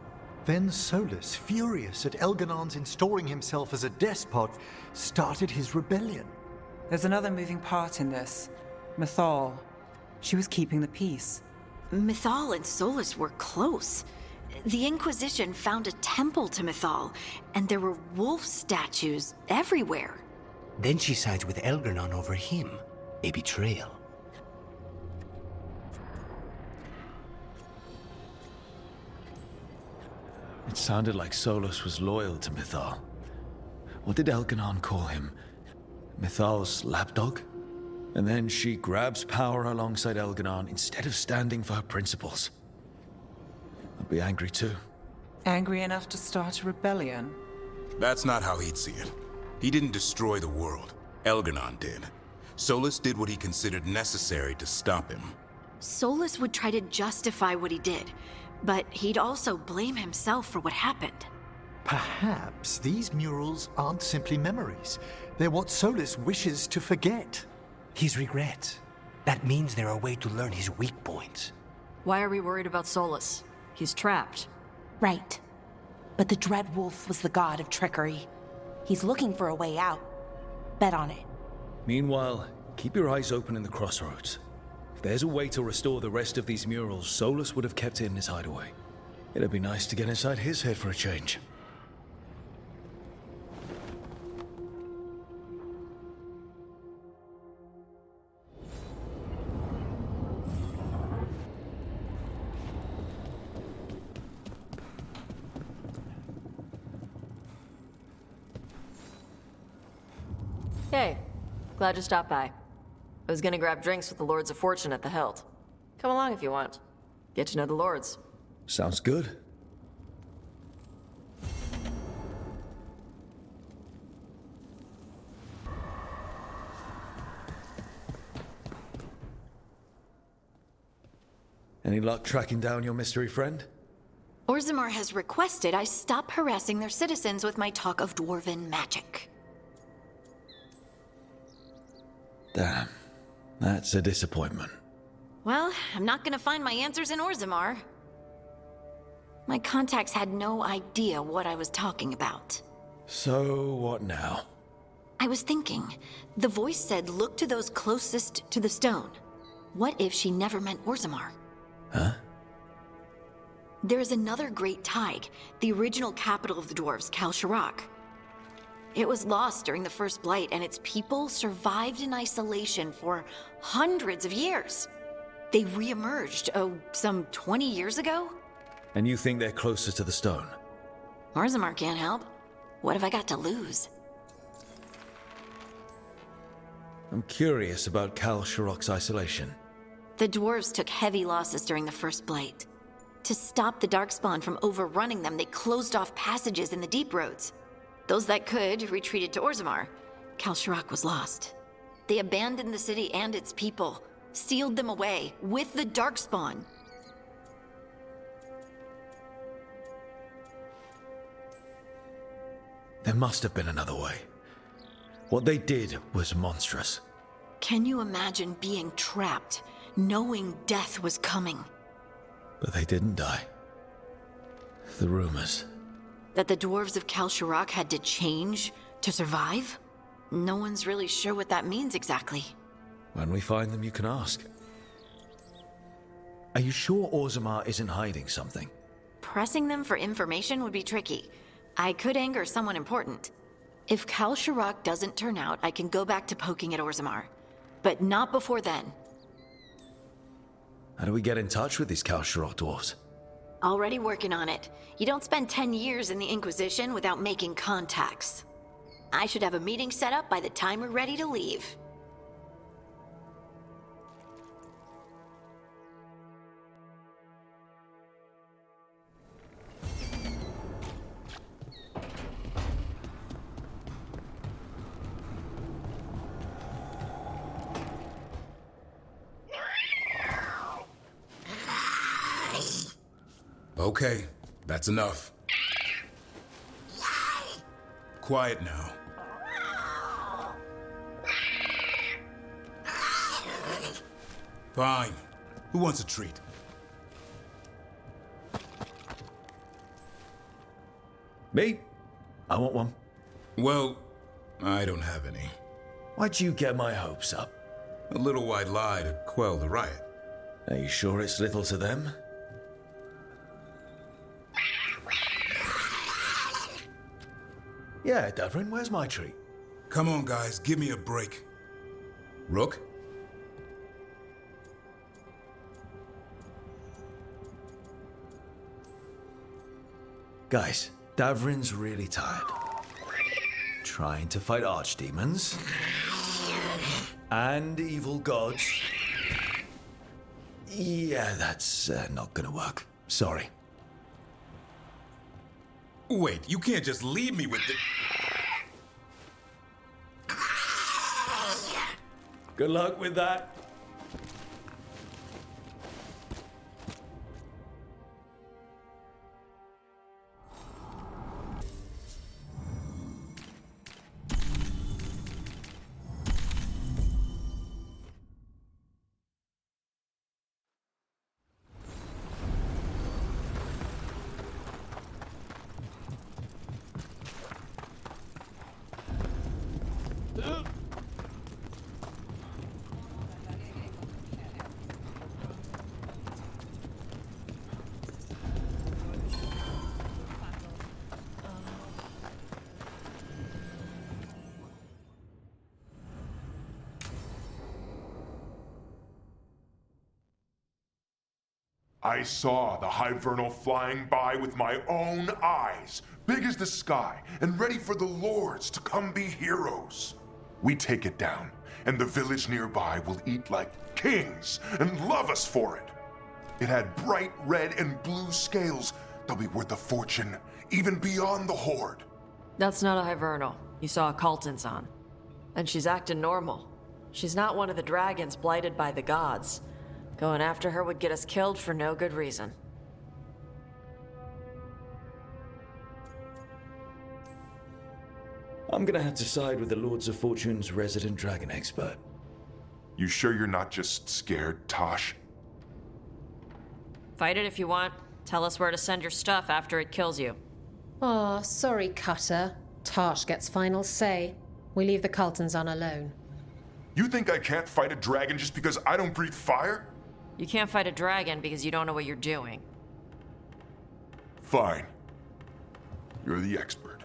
Then Solus, furious at Elganon's installing himself as a despot, started his rebellion. There's another moving part in this. Mythal. She was keeping the peace. Mythal and Solus were close. The Inquisition found a temple to Mythal, and there were wolf statues everywhere. Then she sides with Elgranon over him. A betrayal. It sounded like Solus was loyal to Mythal. What did Elganon call him? Mythal's lapdog? And then she grabs power alongside Elganon instead of standing for her principles. I'd be angry too. Angry enough to start a rebellion? That's not how he'd see it. He didn't destroy the world. Elganon did. Solus did what he considered necessary to stop him. Solus would try to justify what he did, but he'd also blame himself for what happened. Perhaps these murals aren't simply memories. They're what Solus wishes to forget. His regrets. That means they're a way to learn his weak points. Why are we worried about Solus? He's trapped. Right. But the Dreadwolf was the god of trickery. He's looking for a way out. Bet on it. Meanwhile, keep your eyes open in the crossroads. If there's a way to restore the rest of these murals, Solus would have kept it in his hideaway. It'd be nice to get inside his head for a change. Hey, glad you stopped by. I was gonna grab drinks with the Lords of Fortune at the Hilt. Come along if you want. Get to know the Lords. Sounds good. Any luck tracking down your mystery friend? Orzammar has requested I stop harassing their citizens with my talk of dwarven magic. Damn. That's a disappointment. Well, I'm not gonna find my answers in Orzammar. My contacts had no idea what I was talking about. So, what now? I was thinking, the voice said look to those closest to the stone. What if she never meant Orzammar? Huh? There is another great Tig, the original capital of the dwarves, Kal Shirak. It was lost during the First Blight, and its people survived in isolation for hundreds of years. They re-emerged, some 20 years ago? And you think they're closer to the stone? Orzammar can't help. What have I got to lose? I'm curious about Kal Shirak's isolation. The dwarves took heavy losses during the First Blight. To stop the Darkspawn from overrunning them, they closed off passages in the deep roads. Those that could retreated to Orzammar. Kal Shirak was lost. They abandoned the city and its people, sealed them away with the Darkspawn. There must have been another way. What they did was monstrous. Can you imagine being trapped, knowing death was coming? But they didn't die. The rumors. That the dwarves of Kal Shirak had to change to survive? No one's really sure what that means exactly. When we find them, you can ask. Are you sure Orzammar isn't hiding something? Pressing them for information would be tricky. I could anger someone important. If Kal Shirak doesn't turn out, I can go back to poking at Orzammar. But not before then. How do we get in touch with these Kal Shirak dwarves? Already working on it. You don't spend 10 years in the Inquisition without making contacts. I should have a meeting set up by the time we're ready to leave. Okay, that's enough. Quiet now. Fine. Who wants a treat? Me? I want one. Well, I don't have any. Why'd you get my hopes up? A little white lie to quell the riot. Are you sure it's little to them? Yeah, Davrin, where's my treat? Come on, guys, give me a break. Rook? Guys, Davrin's really tired. Trying to fight archdemons. And evil gods. Yeah, that's not gonna work. Sorry. Wait, you can't just leave me with the... Good luck with that. I saw the Hivernal flying by with my own eyes, big as the sky, and ready for the lords to come be heroes. We take it down, and the village nearby will eat like kings and love us for it. It had bright red and blue scales. They'll be worth a fortune, even beyond the Horde. That's not a Hivernal. You saw a Calton's on. And she's acting normal. She's not one of the dragons blighted by the gods. Going after her would get us killed for no good reason. I'm gonna have to side with the Lords of Fortune's resident dragon expert. You sure you're not just scared, Tosh? Fight it if you want. Tell us where to send your stuff after it kills you. Aw, sorry, Cutter. Tosh gets final say. We leave the Caltons on alone. You think I can't fight a dragon just because I don't breathe fire? You can't fight a dragon because you don't know what you're doing. Fine. You're the expert.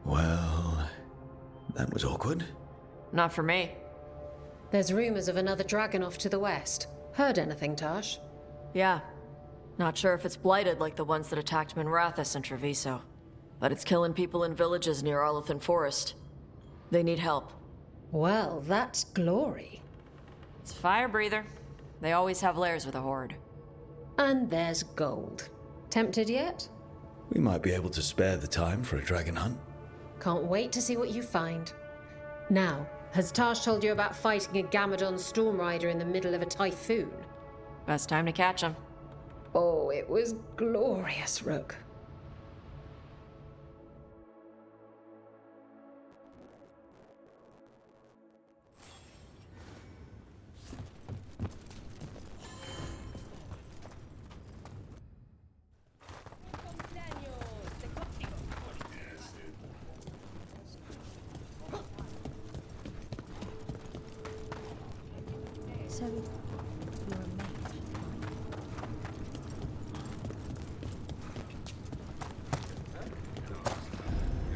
Well, that was awkward. Not for me. There's rumors of another dragon off to the west. Heard anything, Tosh? Yeah. Not sure if it's blighted like the ones that attacked Minrathous and Treviso. But it's killing people in villages near Arlethan Forest. They need help. Well, that's glory. It's a fire breather. They always have lairs with a horde. And there's gold. Tempted yet? We might be able to spare the time for a dragon hunt. Can't wait to see what you find. Now, has Tosh told you about fighting a Gamadon storm rider in the middle of a typhoon? Best time to catch him. Oh, it was glorious, Rook. So, you're a mage.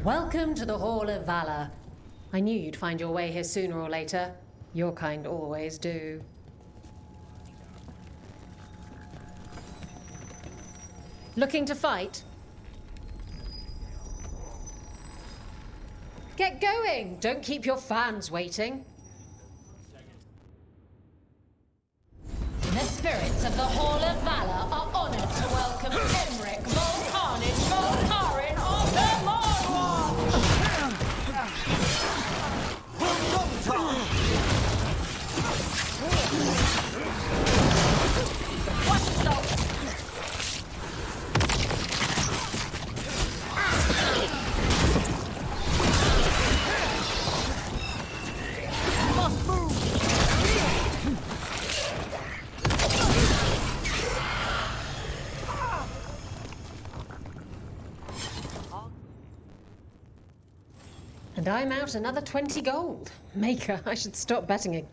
Welcome to the Hall of Valor. I knew you'd find your way here sooner or later. Your kind always do. Looking to fight? Get going! Don't keep your fans waiting. The spirits of the Hall of Valor are honored to welcome Emric Volcarnage Volcarin of the And I'm out another 20 gold. Maker, I should stop betting it.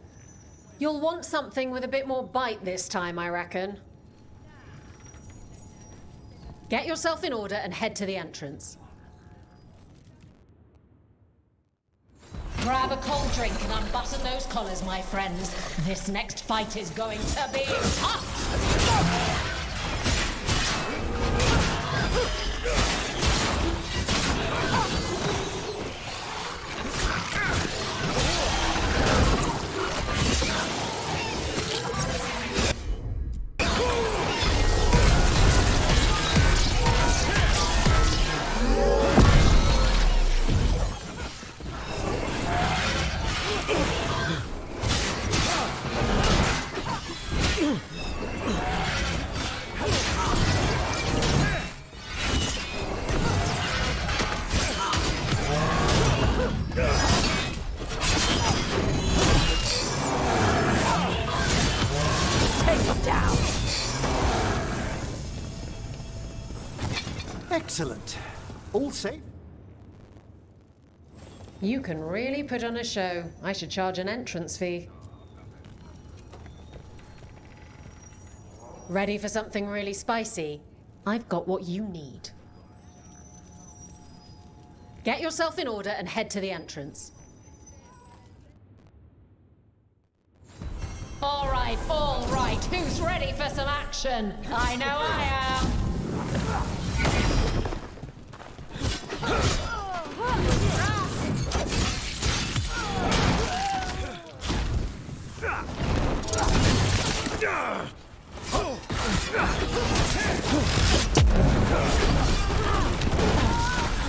You'll want something with a bit more bite this time, I reckon. Get yourself in order and head to the entrance. Grab a cold drink and unbutton those collars, my friends. This next fight is going to be hot! Excellent. All safe? You can really put on a show. I should charge an entrance fee. Ready for something really spicy? I've got what you need. Get yourself in order and head to the entrance. All right. Who's ready for some action? I know I am.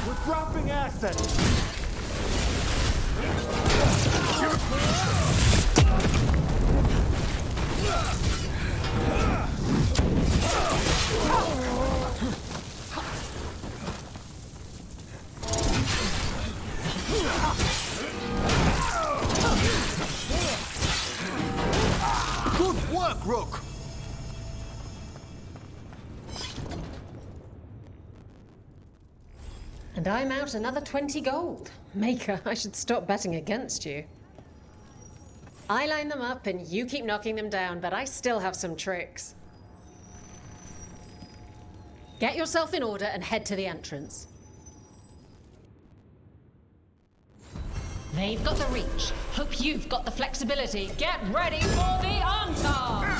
We're dropping assets. Good work, Rook! And I'm out another 20 gold. Maker, I should stop betting against you. I line them up and you keep knocking them down, but I still have some tricks. Get yourself in order and head to the entrance. They've got the reach. Hope you've got the flexibility. Get ready for the on-time!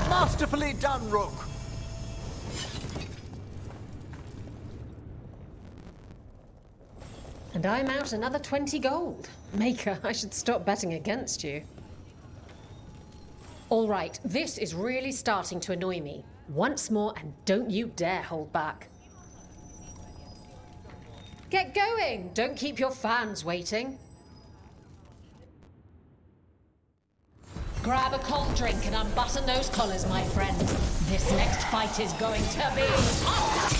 Masterfully done, Rook! And I'm out another 20 gold. Maker, I should stop betting against you. All right, this is really starting to annoy me. Once more, and don't you dare hold back. Get going! Don't keep your fans waiting. Grab a cold drink and unbutton those collars, my friend. This next fight is going to be hot!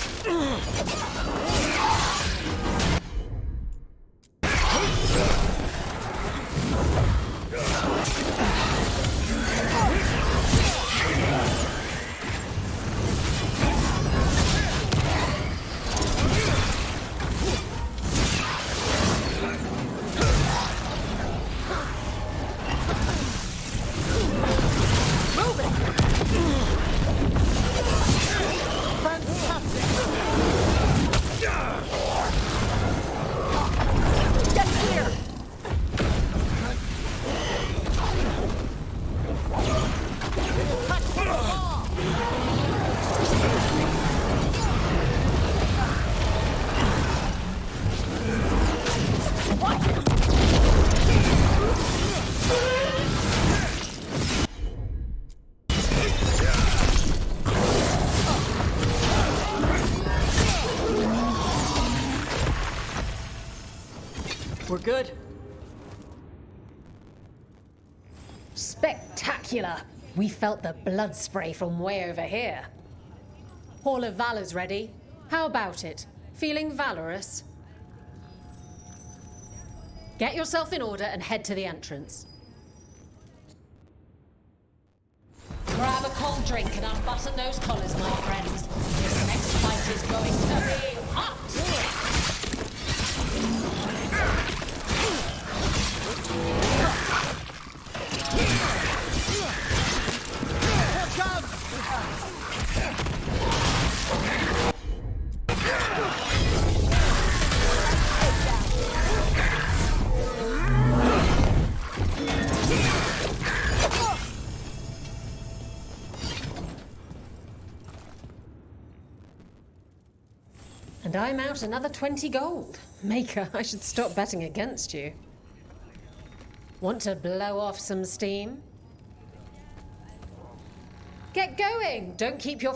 We're good. Spectacular! We felt the blood spray from way over here. Hall of Valor's ready. How about it? Feeling valorous? Get yourself in order and head to the entrance. Grab a cold drink and unbutton those collars, my friends. This next fight is going to be hot! And I'm out another 20 gold. Maker, I should stop betting against you. Want to blow off some steam? Get going! Don't keep your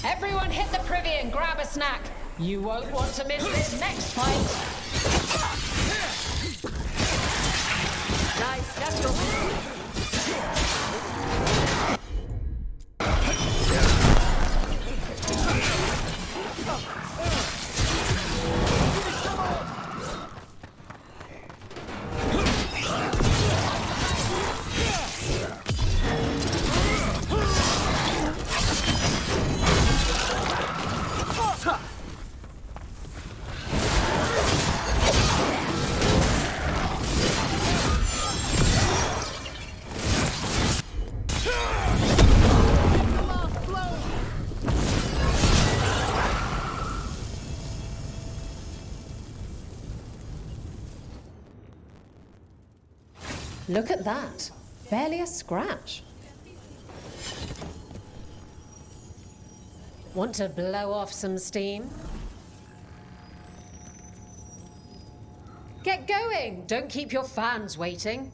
Everyone hit the privy and grab a snack. You won't want to miss this next fight. Step your... Look at that. Barely a scratch. Want to blow off some steam? Get going! Don't keep your fans waiting.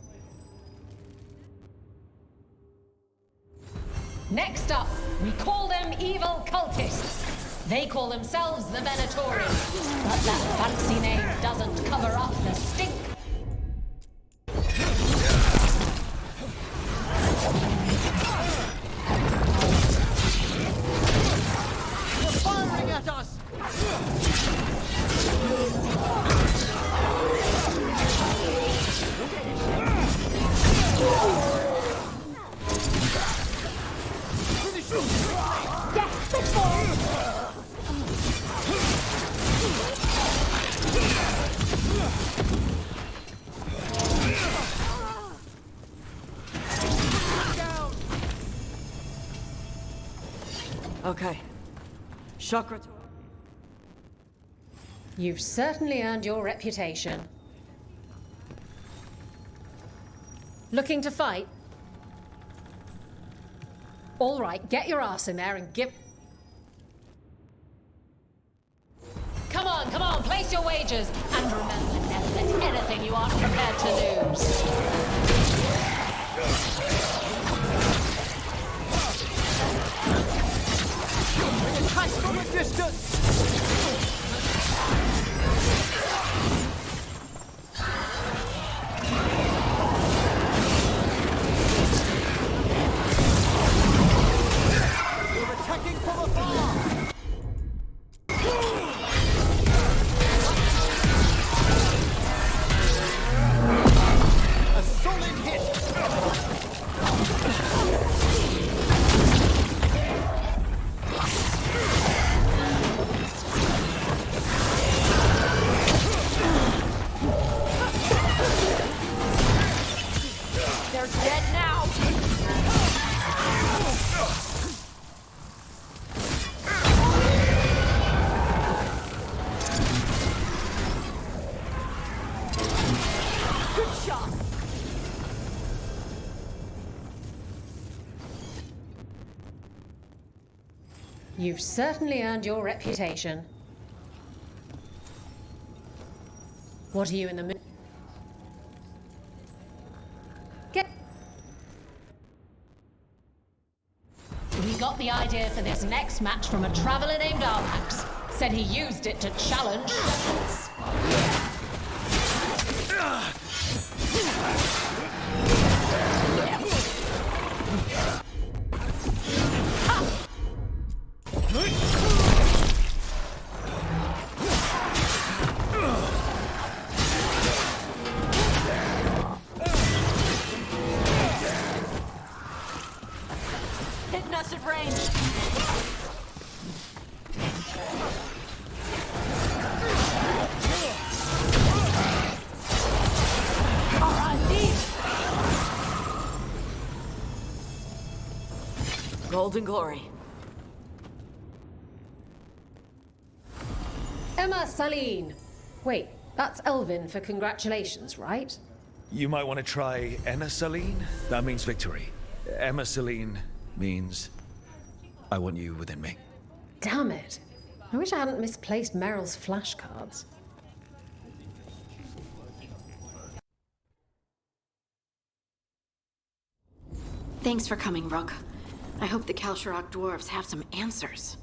Next up, we call them evil cultists. They call themselves the Venatori, but that fancy name doesn't cover up the stink. Firing at us! Okay. Chakra... You've certainly earned your reputation. Looking to fight? All right, get your ass in there and give... Come on, place your wagers. And remember, never let anything you aren't prepared to lose. Attack from a distance! We're attacking from afar! A solid hit! They're dead now! Good shot! You've certainly earned your reputation. What are you in the mood? Get... We got the idea for this next match from a traveler named Armax. Said he used it to challenge shepherds. Hitting us at range! Golden glory. Emma Saline. Wait, that's Elvin for congratulations, right? You might want to try Emma Celine. That means victory. Emma Celine means I want you within me. Damn it. I wish I hadn't misplaced Meryl's flashcards. Thanks for coming, Rook. I hope the Kalsharok dwarves have some answers.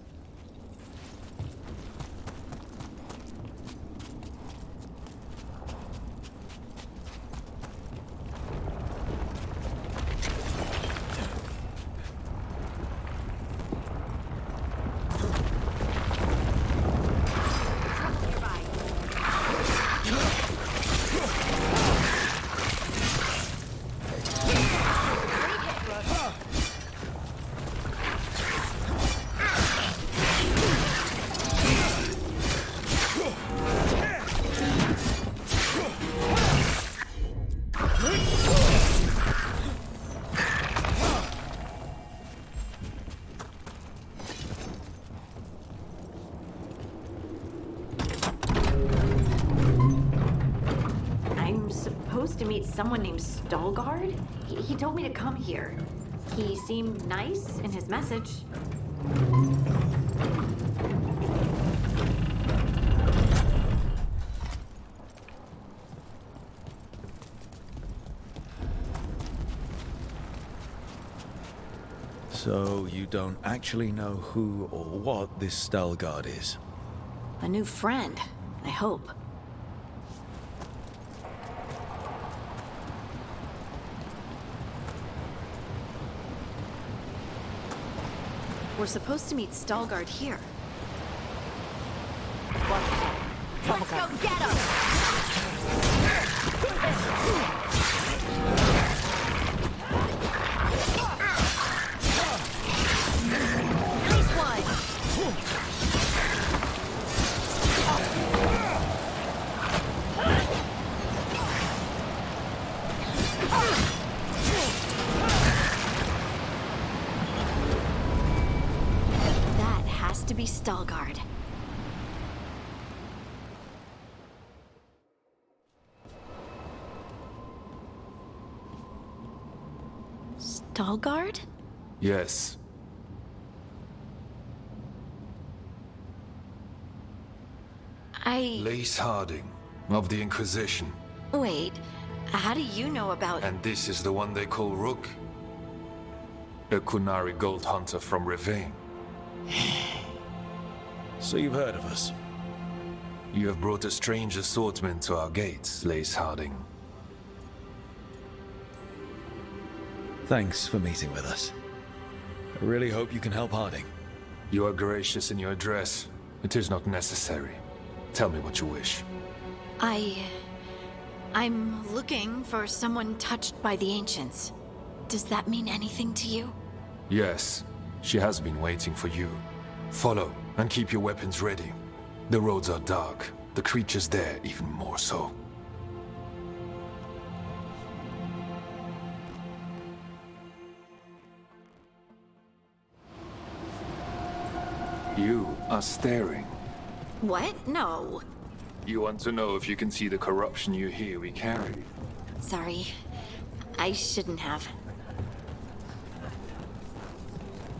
supposed to meet someone named Veilguard. He told me to come here. He seemed nice in his message. So you don't actually know who or what this Veilguard is? A new friend, I hope. We're supposed to meet Veilguard here. Let's go get him! Nice one! That has to be Veilguard. Veilguard? Yes. Lace Harding, of the Inquisition. Wait, how do you know about... And this is the one they call Rook? A Kunari gold hunter from Ravine. So you've heard of us? You have brought a strange assortment to our gates, Lace Harding. Thanks for meeting with us. I really hope you can help Harding. You are gracious in your address. It is not necessary. Tell me what you wish. I'm looking for someone touched by the Ancients. Does that mean anything to you? Yes, she has been waiting for you. Follow, and keep your weapons ready. The roads are dark, the creatures there even more so. You are staring. What? No. You want to know if you can see the corruption you hear we carry? Sorry. I shouldn't have.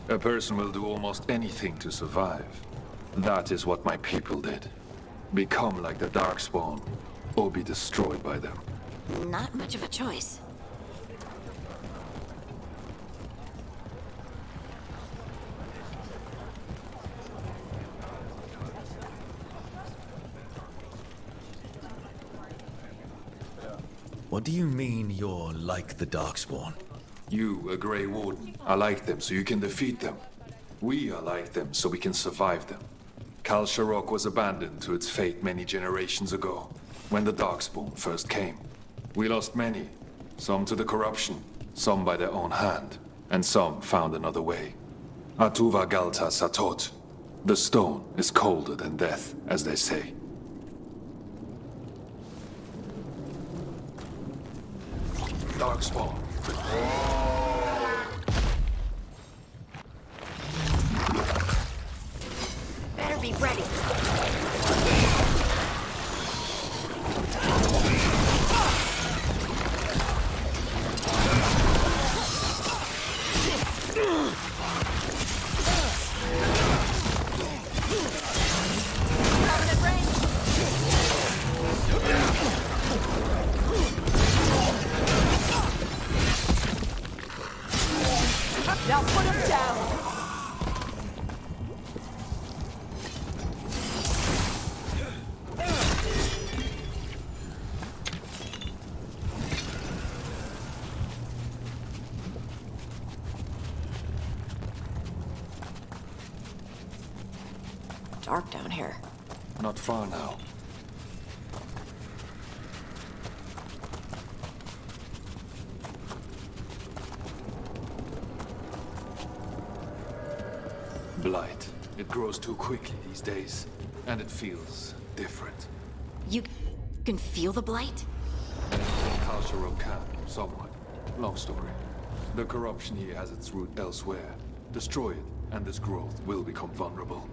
A person will do almost anything to survive. That is what my people did. Become like the Darkspawn, or be destroyed by them. Not much of a choice. What do you mean you're like the Darkspawn? You, a Grey Warden, are like them so you can defeat them. We are like them so we can survive them. Kal Sharok was abandoned to its fate many generations ago, when the Darkspawn first came. We lost many, some to the corruption, some by their own hand, and some found another way. Atuva Galta Satot. The stone is colder than death, as they say. Darkspawn. Better be ready. Now put him down! Dark down here. Not far now. Blight. It grows too quickly these days, and it feels different. You can feel the blight? Kal Sharok can, somewhat. Long story. The corruption here has its root elsewhere. Destroy it, and this growth will become vulnerable.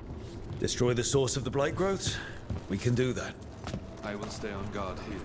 Destroy the source of the blight growth? We can do that. I will stay on guard here.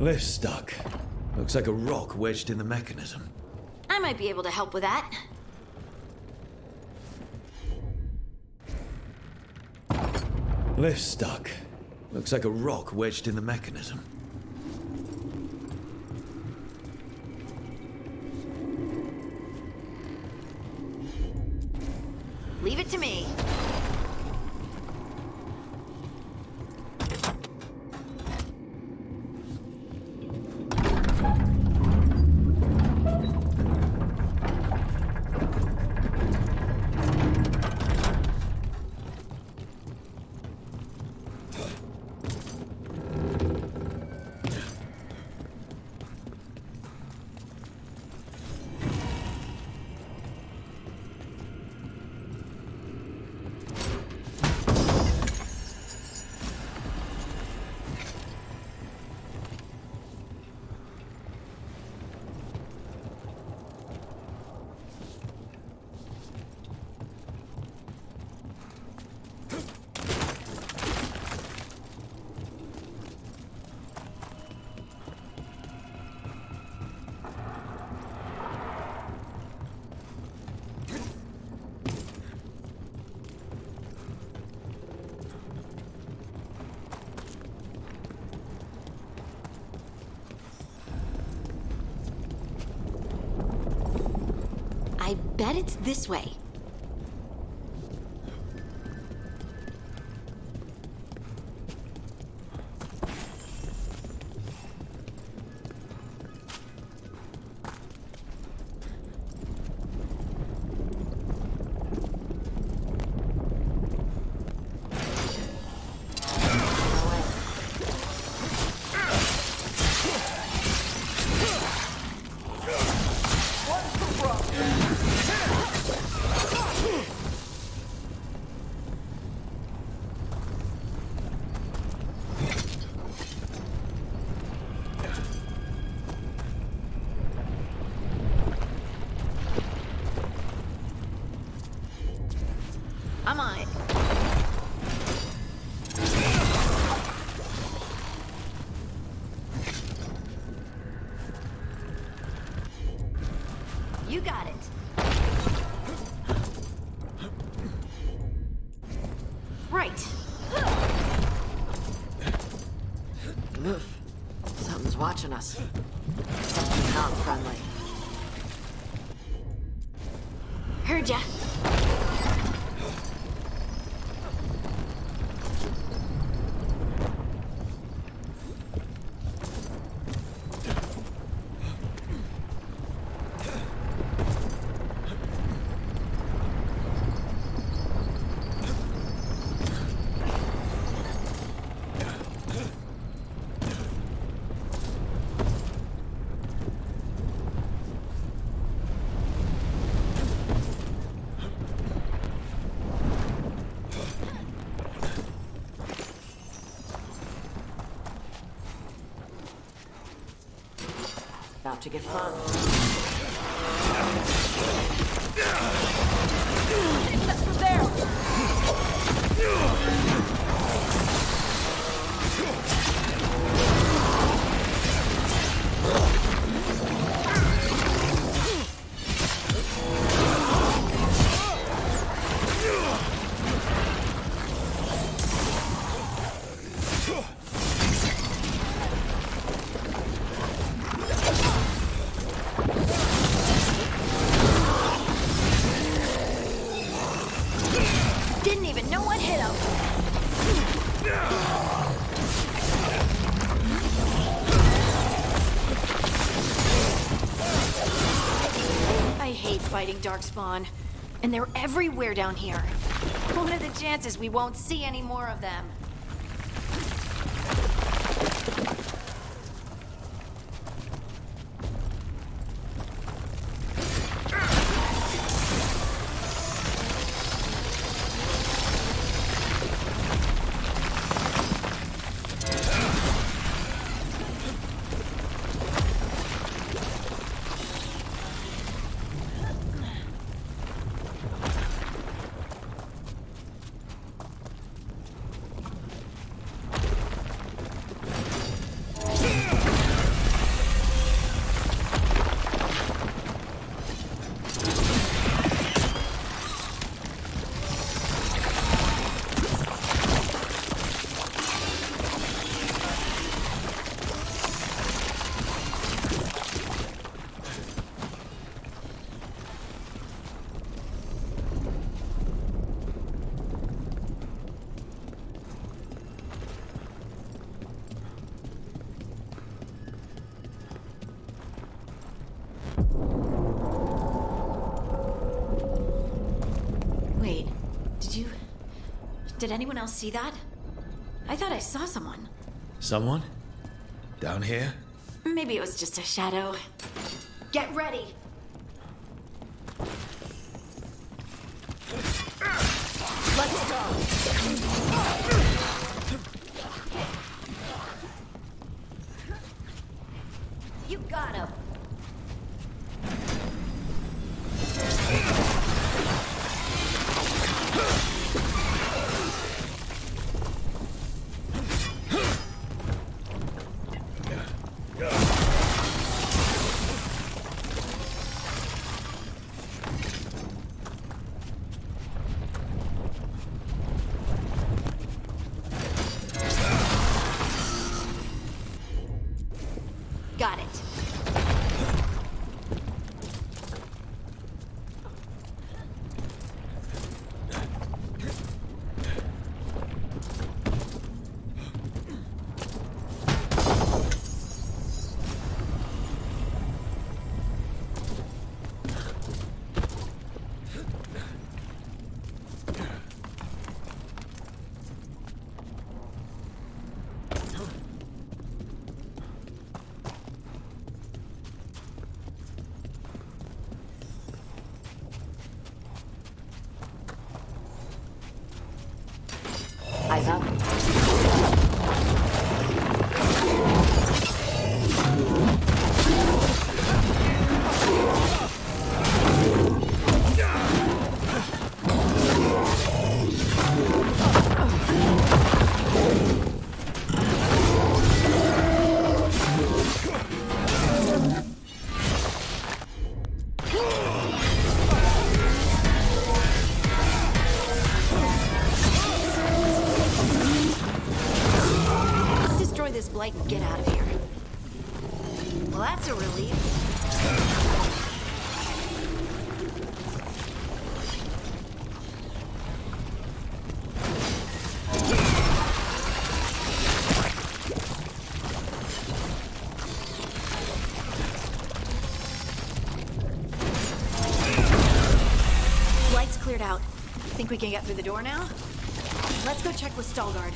Lift's stuck. Looks like a rock wedged in the mechanism. I might be able to help with that. Lift's stuck. Looks like a rock wedged in the mechanism. Leave it to me. I bet it's this way. I'm on it. You got it. Right. Move. Something's watching us. Something not friendly. Heard ya. About to get fun. That's from there! Didn't even know what hit him. I hate fighting Darkspawn. And they're everywhere down here. What are the chances we won't see any more of them? Did anyone else see that? I thought I saw someone. Someone? Down here? Maybe it was just a shadow. Get ready! Let's go! You got him! Got it. Eyes up. This blight and get out of here. Well, that's a relief. Blight's cleared out. Think we can get through the door now? Let's go check with Veilguard.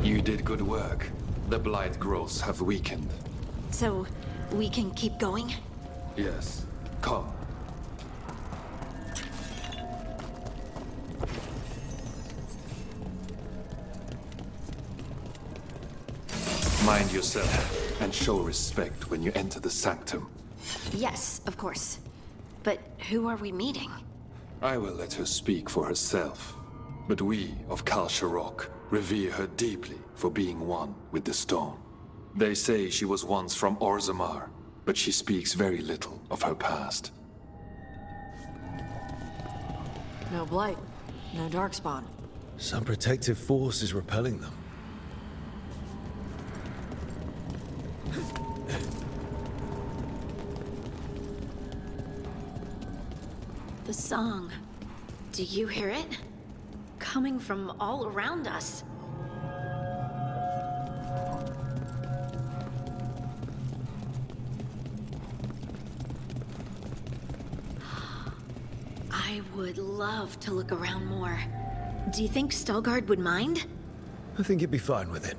You did good work. The blight growths have weakened. So, we can keep going? Yes. Come. Mind yourself, and show respect when you enter the sanctum. Yes, of course. But who are we meeting? I will let her speak for herself. But we of Kal Sharok revere her deeply for being one with the stone. They say she was once from Orzammar, but she speaks very little of her past. No blight, no darkspawn. Some protective force is repelling them. The song. Do you hear it? Coming from all around us. I would love to look around more. Do you think Veilguard would mind? I think he'd be fine with it.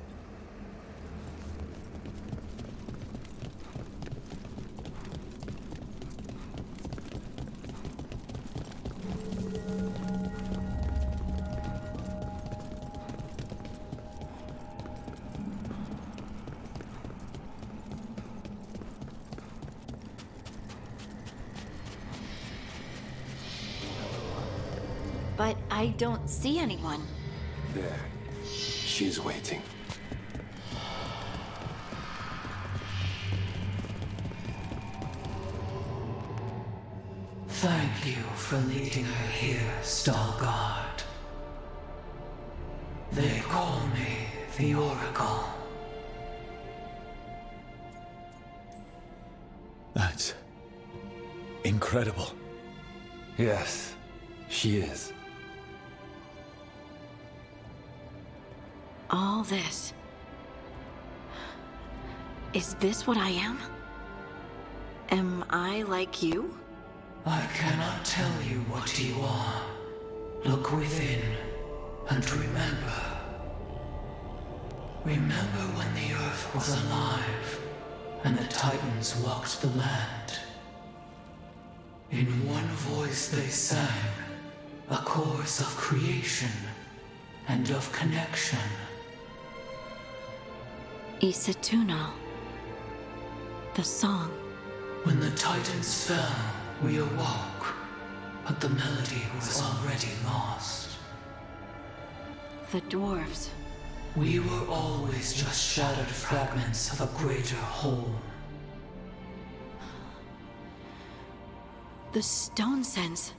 But I don't see anyone. There. She's waiting. you for leading her here, Veilguard. They call me the Oracle. That's incredible. Yes, she is. All this. Is this what I am? Am I like you? I cannot tell you what you are. Look within and remember. Remember when the Earth was alive and the Titans walked the land. In one voice they sang a chorus of creation and of connection. Isatunal. The song. When the Titans fell, we awoke, but the melody was already lost. The dwarves. We were always just shattered fragments of a greater whole. The stone sense.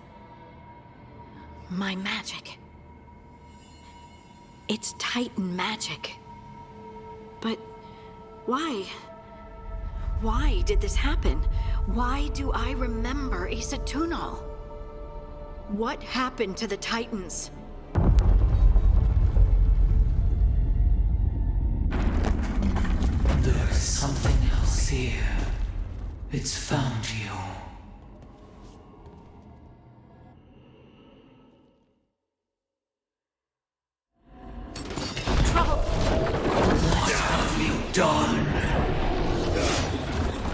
My magic. It's Titan magic. But why? Why did this happen? Why do I remember Isatunal? What happened to the Titans? There's something else here. It's found you. Trouble. What have you done?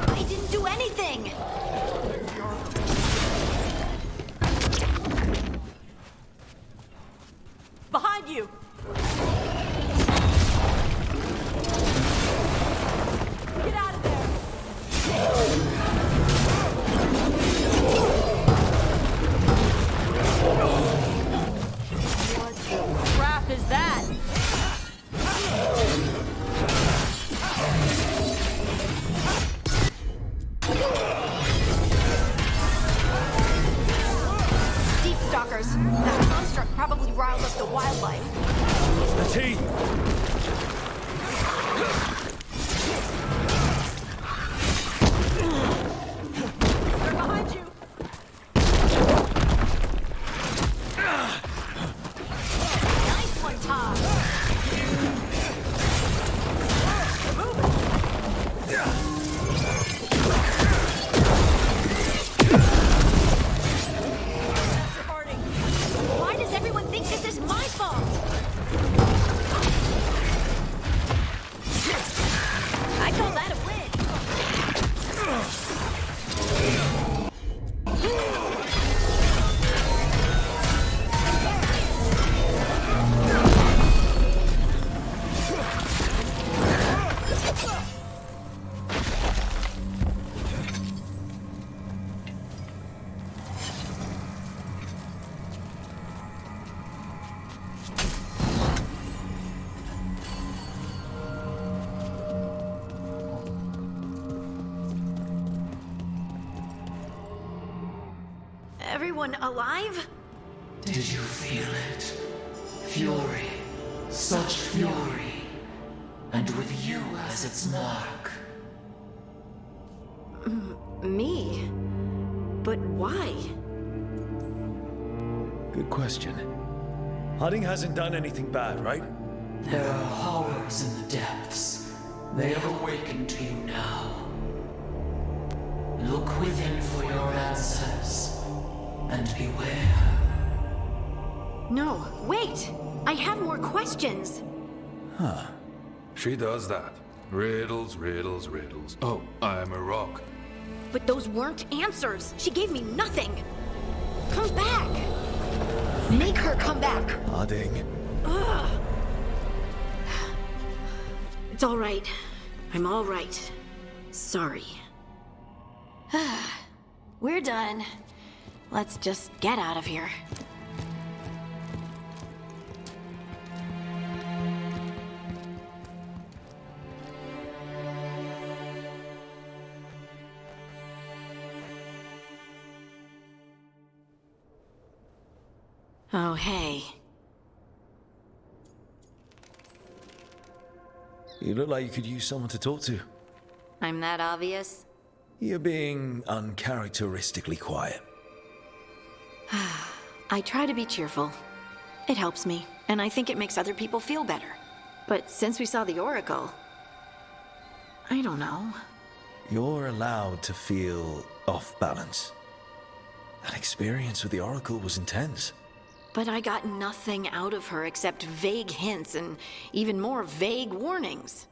I didn't do anything! Behind you! Get out of there! What the crap is that? Deep stalkers. That construct probably riled up the wildlife. The team! They're behind you! Nice one, Tom. Why does everyone think this is my fault? I call that a Everyone alive? Did you feel it? Fury. Such fury. And with you as its mark. Me? But why? Good question. Harding hasn't done anything bad, right? There are horrors in the depths. They have awakened to you now. Look within for your answers. And beware. No, wait! I have more questions! Huh. She does that. Riddles, riddles, riddles. Oh, I'm a rock. But those weren't answers! She gave me nothing! Come back! Make her come back! Harding. Ugh. It's all right. I'm all right. Sorry. We're done. Let's just get out of here. Oh, hey. You look like you could use someone to talk to. I'm that obvious? You're being uncharacteristically quiet. I try to be cheerful. It helps me, and I think it makes other people feel better. But since we saw the Oracle, I don't know. You're allowed to feel off balance. That experience with the Oracle was intense. But I got nothing out of her except vague hints and even more vague warnings.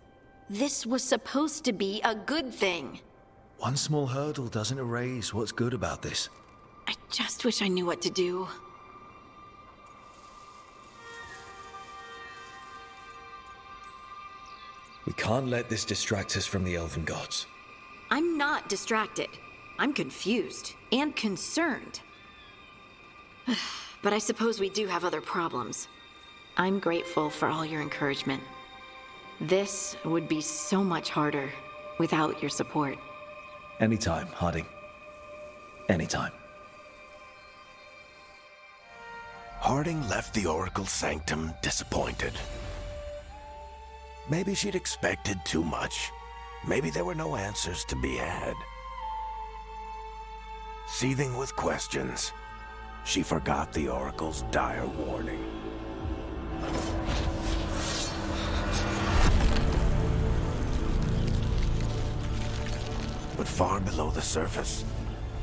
This was supposed to be a good thing. One small hurdle doesn't erase what's good about this. I just wish I knew what to do. We can't let this distract us from the Elven Gods. I'm not distracted. I'm confused and concerned. But I suppose we do have other problems. I'm grateful for all your encouragement. This would be so much harder without your support. Anytime, Harding. Anytime. Harding left the Oracle Sanctum disappointed. Maybe she'd expected too much. Maybe there were no answers to be had. Seething with questions, she forgot the Oracle's dire warning. But far below the surface,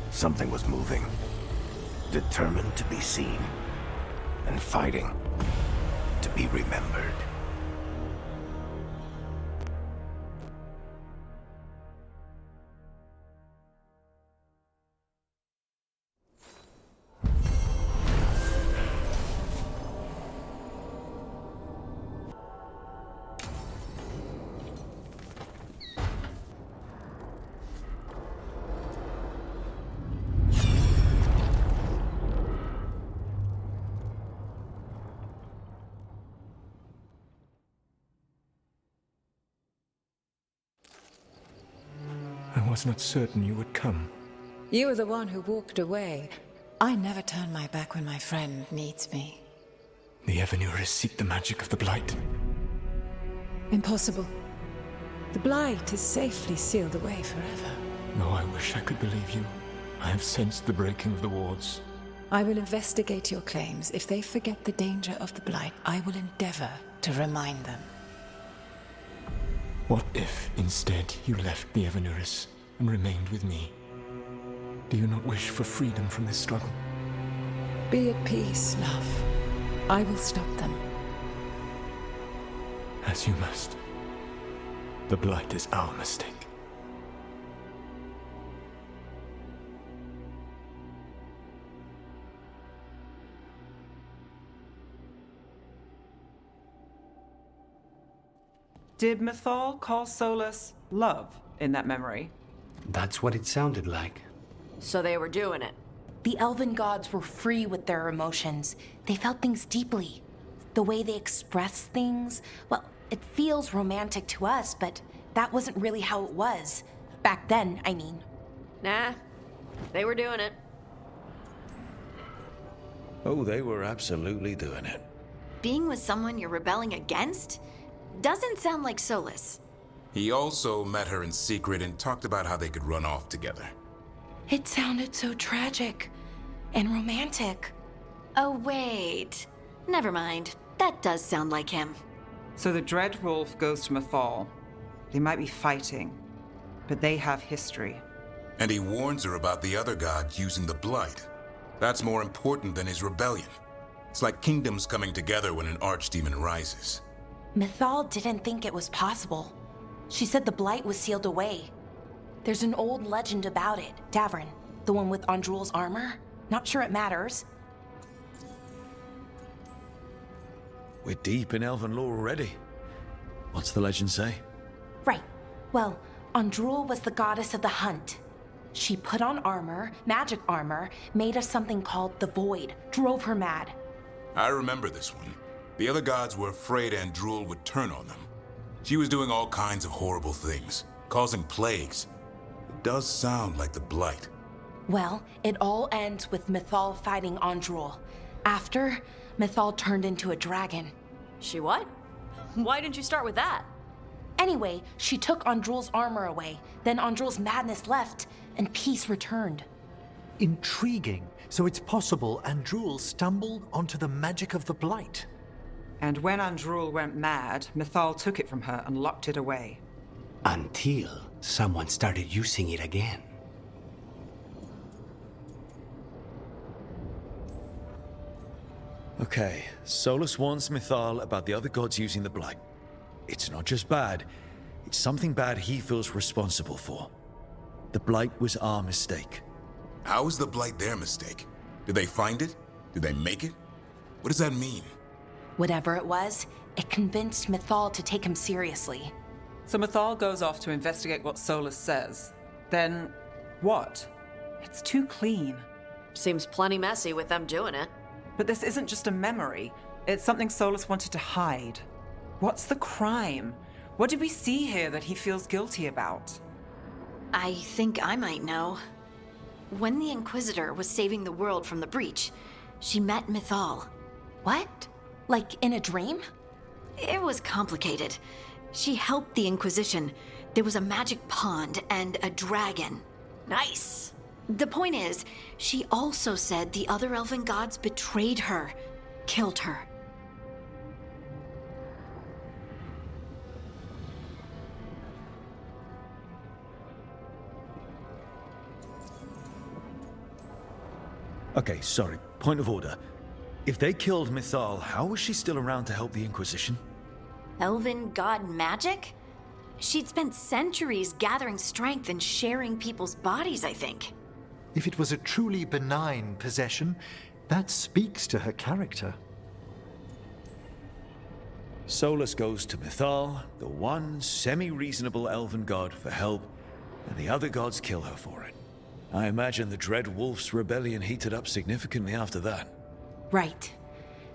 something was moving. Determined to be seen, and fighting to be remembered. I was not certain you would come. You were the one who walked away. I never turn my back when my friend needs me. The Evanuris seek the magic of the Blight. Impossible. The Blight is safely sealed away forever. Though I wish I could believe you. I have sensed the breaking of the wards. I will investigate your claims. If they forget the danger of the Blight, I will endeavor to remind them. What if, instead, you left the Evanuris and remained with me? Do you not wish for freedom from this struggle? Be at peace, love. I will stop them. As you must. The Blight is our mistake. Did Mythal call Solus love in that memory? That's what it sounded like. So they were doing it. The elven gods were free with their emotions. They felt things deeply. The way they express things, well, it feels romantic to us, but that wasn't really how it was. Back then, I mean. Nah, they were doing it. Oh, they were absolutely doing it. Being with someone you're rebelling against? Doesn't sound like Solus. He also met her in secret and talked about how they could run off together. It sounded so tragic and romantic. Oh, wait. Never mind. That does sound like him. So the Dread Wolf goes to Mythal. They might be fighting, but they have history. And he warns her about the other god using the Blight. That's more important than his rebellion. It's like kingdoms coming together when an archdemon rises. Mythal didn't think it was possible. She said the Blight was sealed away. There's an old legend about it. Davrin, the one with Andrul's armor? Not sure it matters. We're deep in elven lore already. What's the legend say? Right. Well, Andrul was the goddess of the hunt. She put on armor, magic armor, made us something called the Void, drove her mad. I remember this one. The other gods were afraid Andrul would turn on them. She was doing all kinds of horrible things, causing plagues. It does sound like the Blight. Well, it all ends with Mythal fighting Andrul. After, Mythal turned into a dragon. She what? Why didn't you start with that? Anyway, she took Andrul's armor away. Then Andrul's madness left, and peace returned. Intriguing. So it's possible Andrul stumbled onto the magic of the Blight. And when Andrul went mad, Mythal took it from her and locked it away. Until someone started using it again. Okay, Solus warns Mythal about the other gods using the Blight. It's not just bad, it's something bad he feels responsible for. The Blight was our mistake. How is the Blight their mistake? Did they find it? Did they make it? What does that mean? Whatever it was, it convinced Mythal to take him seriously. So Mythal goes off to investigate what Solus says. Then, what? It's too clean. Seems plenty messy with them doing it. But this isn't just a memory. It's something Solus wanted to hide. What's the crime? What did we see here that he feels guilty about? I think I might know. When the Inquisitor was saving the world from the breach, she met Mythal. What? Like in a dream? It was complicated. She helped the Inquisition. There was a magic pond and a dragon. Nice! The point is, she also said the other elven gods betrayed her, killed her. Okay, sorry. Point of order. If they killed Mythal, how was she still around to help the Inquisition? Elven god magic? She'd spent centuries gathering strength and sharing people's bodies, I think. If it was a truly benign possession, that speaks to her character. Solus goes to Mythal, the one semi-reasonable elven god, for help, and the other gods kill her for it. I imagine the Dread Wolf's rebellion heated up significantly after that. Right.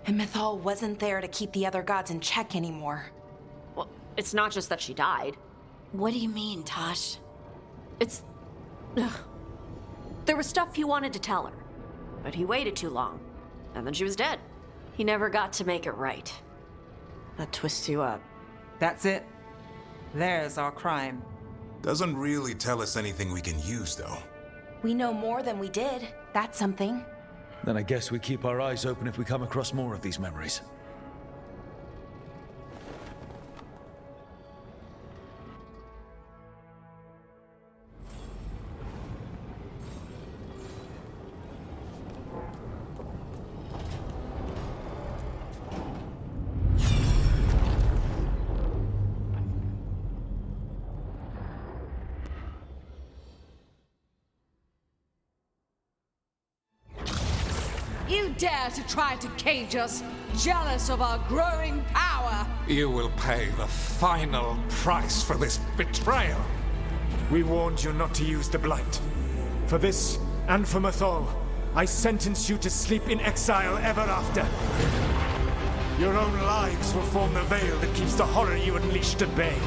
And Mythal wasn't there to keep the other gods in check anymore. Well, it's not just that she died. What do you mean, Tosh? It's... Ugh. There was stuff he wanted to tell her, but he waited too long, and then she was dead. He never got to make it right. That twists you up. That's it. There's our crime. Doesn't really tell us anything we can use, though. We know more than we did. That's something. Then I guess we keep our eyes open if we come across more of these memories. You dare to try to cage us, jealous of our growing power! You will pay the final price for this betrayal. We warned you not to use the Blight. For this, and for Mythal, I sentence you to sleep in exile ever after. Your own lives will form the veil that keeps the horror you unleashed at bay.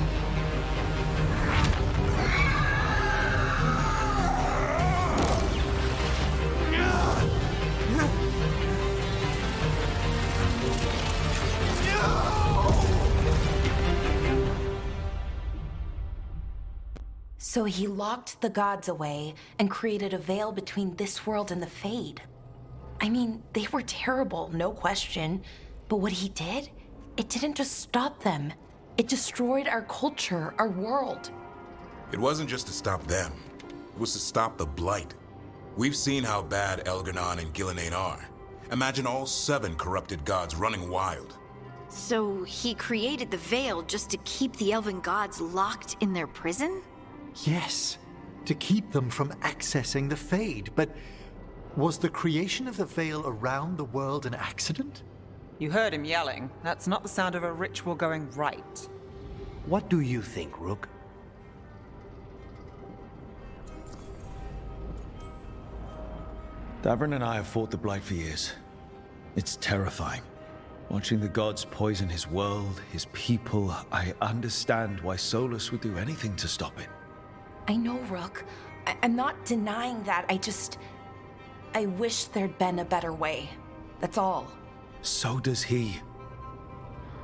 So he locked the gods away and created a veil between this world and the Fade. I mean, they were terrible, no question. But what he did, it didn't just stop them. It destroyed our culture, our world. It wasn't just to stop them. It was to stop the Blight. We've seen how bad Elgar'nan and Gillenane are. Imagine all 7 corrupted gods running wild. So he created the veil just to keep the elven gods locked in their prison? Yes, to keep them from accessing the Fade. But was the creation of the veil around the world an accident? You heard him yelling. That's not the sound of a ritual going right. What do you think, Rook? Davrin and I have fought the Blight for years. It's terrifying. Watching the gods poison his world, his people, I understand why Solus would do anything to stop it. I know, Rook. I'm not denying that. I wish there'd been a better way. That's all. So does he.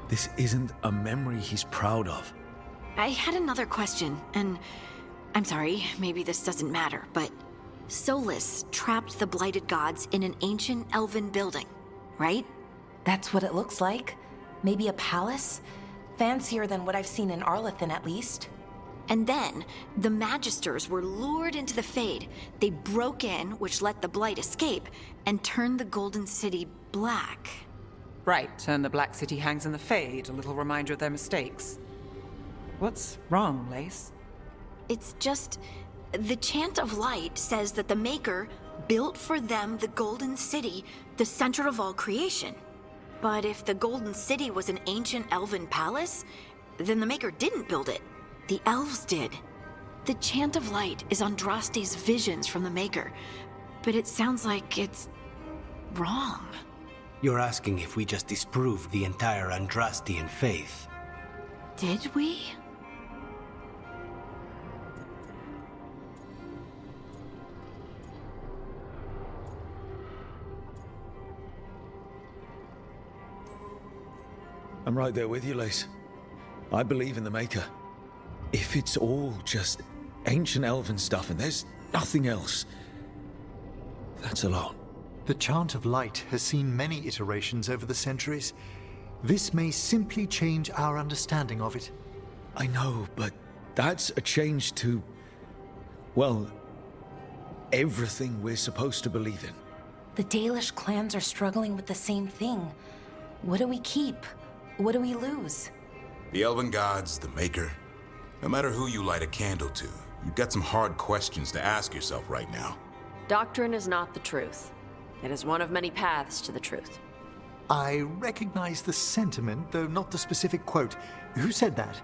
This isn't a memory he's proud of. I had another question, and I'm sorry, maybe this doesn't matter, but Solus trapped the blighted gods in an ancient elven building, right? That's what it looks like. Maybe a palace? Fancier than what I've seen in Arlethan, at least. And then, the Magisters were lured into the Fade. They broke in, which let the Blight escape, and turned the Golden City black. Right, and the Black City hangs in the Fade, a little reminder of their mistakes. What's wrong, Lace? It's just... the Chant of Light says that the Maker built for them the Golden City, the center of all creation. But if the Golden City was an ancient elven palace, then the Maker didn't build it. The elves did. The Chant of Light is Andraste's visions from the Maker, but it sounds like it's wrong. You're asking if we just disproved the entire Andrastian faith. Did we? I'm right there with you, Lace. I believe in the Maker. If it's all just ancient elven stuff and there's nothing else, that's a lot. The Chant of Light has seen many iterations over the centuries. This may simply change our understanding of it. I know, but that's a change to, well, everything we're supposed to believe in. The Dalish clans are struggling with the same thing. What do we keep? What do we lose? The Elven Gods, the Maker. No matter who you light a candle to, you've got some hard questions to ask yourself right now. Doctrine is not the truth. It is one of many paths to the truth. I recognize the sentiment, though not the specific quote. Who said that?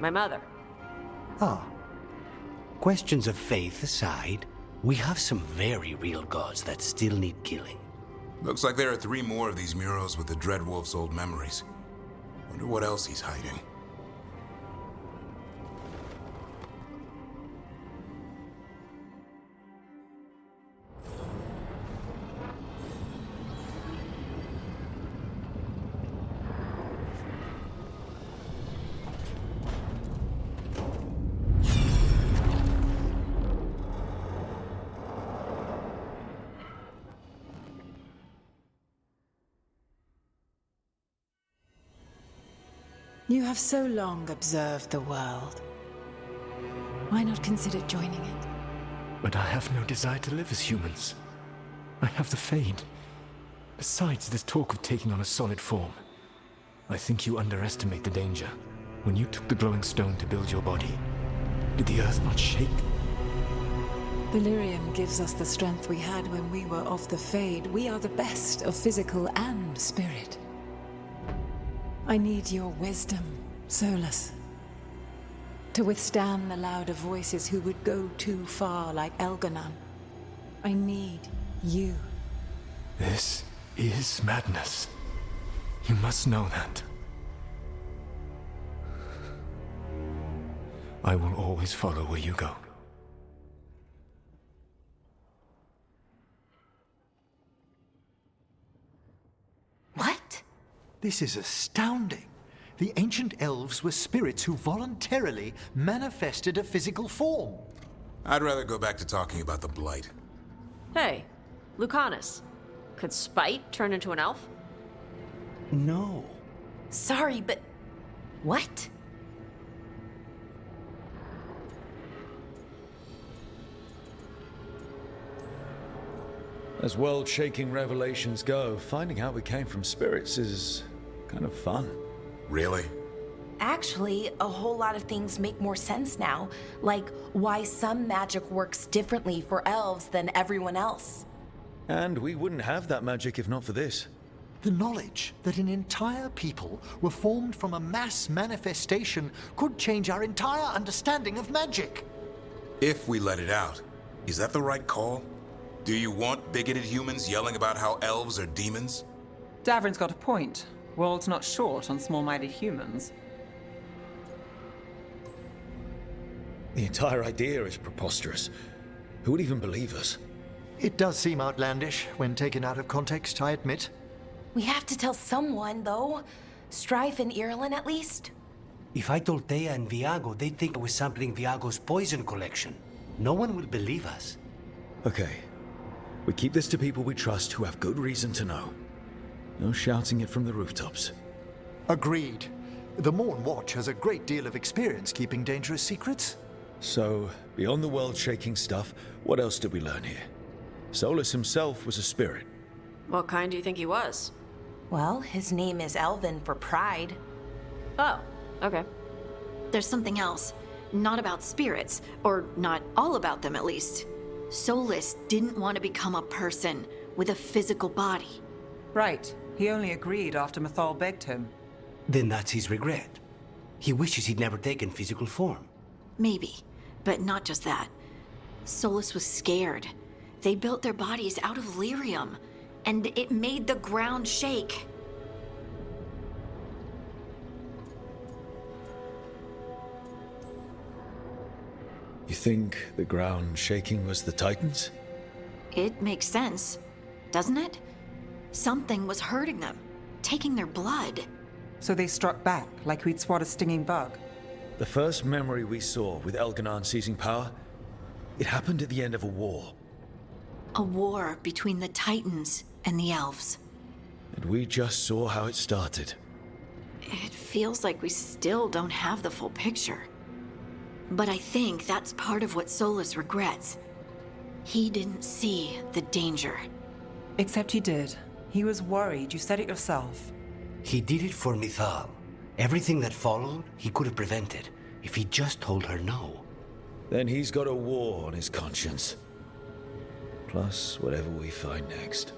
My mother. Ah. Questions of faith aside, we have some very real gods that still need killing. Looks like there are 3 more of these murals with the Dreadwolf's old memories. Wonder what else he's hiding. You have so long observed the world. Why not consider joining it? But I have no desire to live as humans. I have the Fade. Besides, this talk of taking on a solid form. I think you underestimate the danger. When you took the glowing stone to build your body, did the earth not shake? Delirium gives us the strength we had when we were of the Fade. We are the best of physical and spirit. I need your wisdom, Solus. To withstand the louder voices who would go too far like Elganon. I need you. This is madness. You must know that. I will always follow where you go. What? This is astounding. The ancient elves were spirits who voluntarily manifested a physical form. I'd rather go back to talking about the Blight. Hey, Lucanus. Could Spite turn into an elf? No. Sorry, but... what? As world-shaking revelations go, finding out we came from spirits is kind of fun. Really? Actually, a whole lot of things make more sense now. Like why some magic works differently for elves than everyone else. And we wouldn't have that magic if not for this. The knowledge that an entire people were formed from a mass manifestation could change our entire understanding of magic. If we let it out, is that the right call? Do you want bigoted humans yelling about how elves are demons? Davrin's got a point. World's not short on small-minded humans. The entire idea is preposterous. Who would even believe us? It does seem outlandish when taken out of context, I admit. We have to tell someone, though. Strife and Irulan, at least. If I told Thea and Viago, they'd think I was sampling Viago's poison collection. No one will believe us. Okay. We keep this to people we trust who have good reason to know. No shouting it from the rooftops. Agreed. The Morn Watch has a great deal of experience keeping dangerous secrets. So, beyond the world-shaking stuff, what else did we learn here? Solus himself was a spirit. What kind do you think he was? Well, his name is Elven for pride. Oh, okay. There's something else. Not about spirits, or not all about them at least. Solus didn't want to become a person with a physical body. Right. He only agreed after Mathal begged him. Then that's his regret. He wishes he'd never taken physical form. Maybe, but not just that. Solus was scared. They built their bodies out of lyrium, and it made the ground shake. You think the ground shaking was the Titans? It makes sense, doesn't it? Something was hurting them, taking their blood. So they struck back, like we'd swat a stinging bug. The first memory we saw with Elganon seizing power, it happened at the end of a war. A war between the Titans and the Elves. And we just saw how it started. It feels like we still don't have the full picture. But I think that's part of what Solus regrets. He didn't see the danger. Except he did. He was worried. You said it yourself. He did it for Mithal. Everything that followed, he could have prevented, if he just told her no. Then he's got a war on his conscience. Plus, whatever we find next.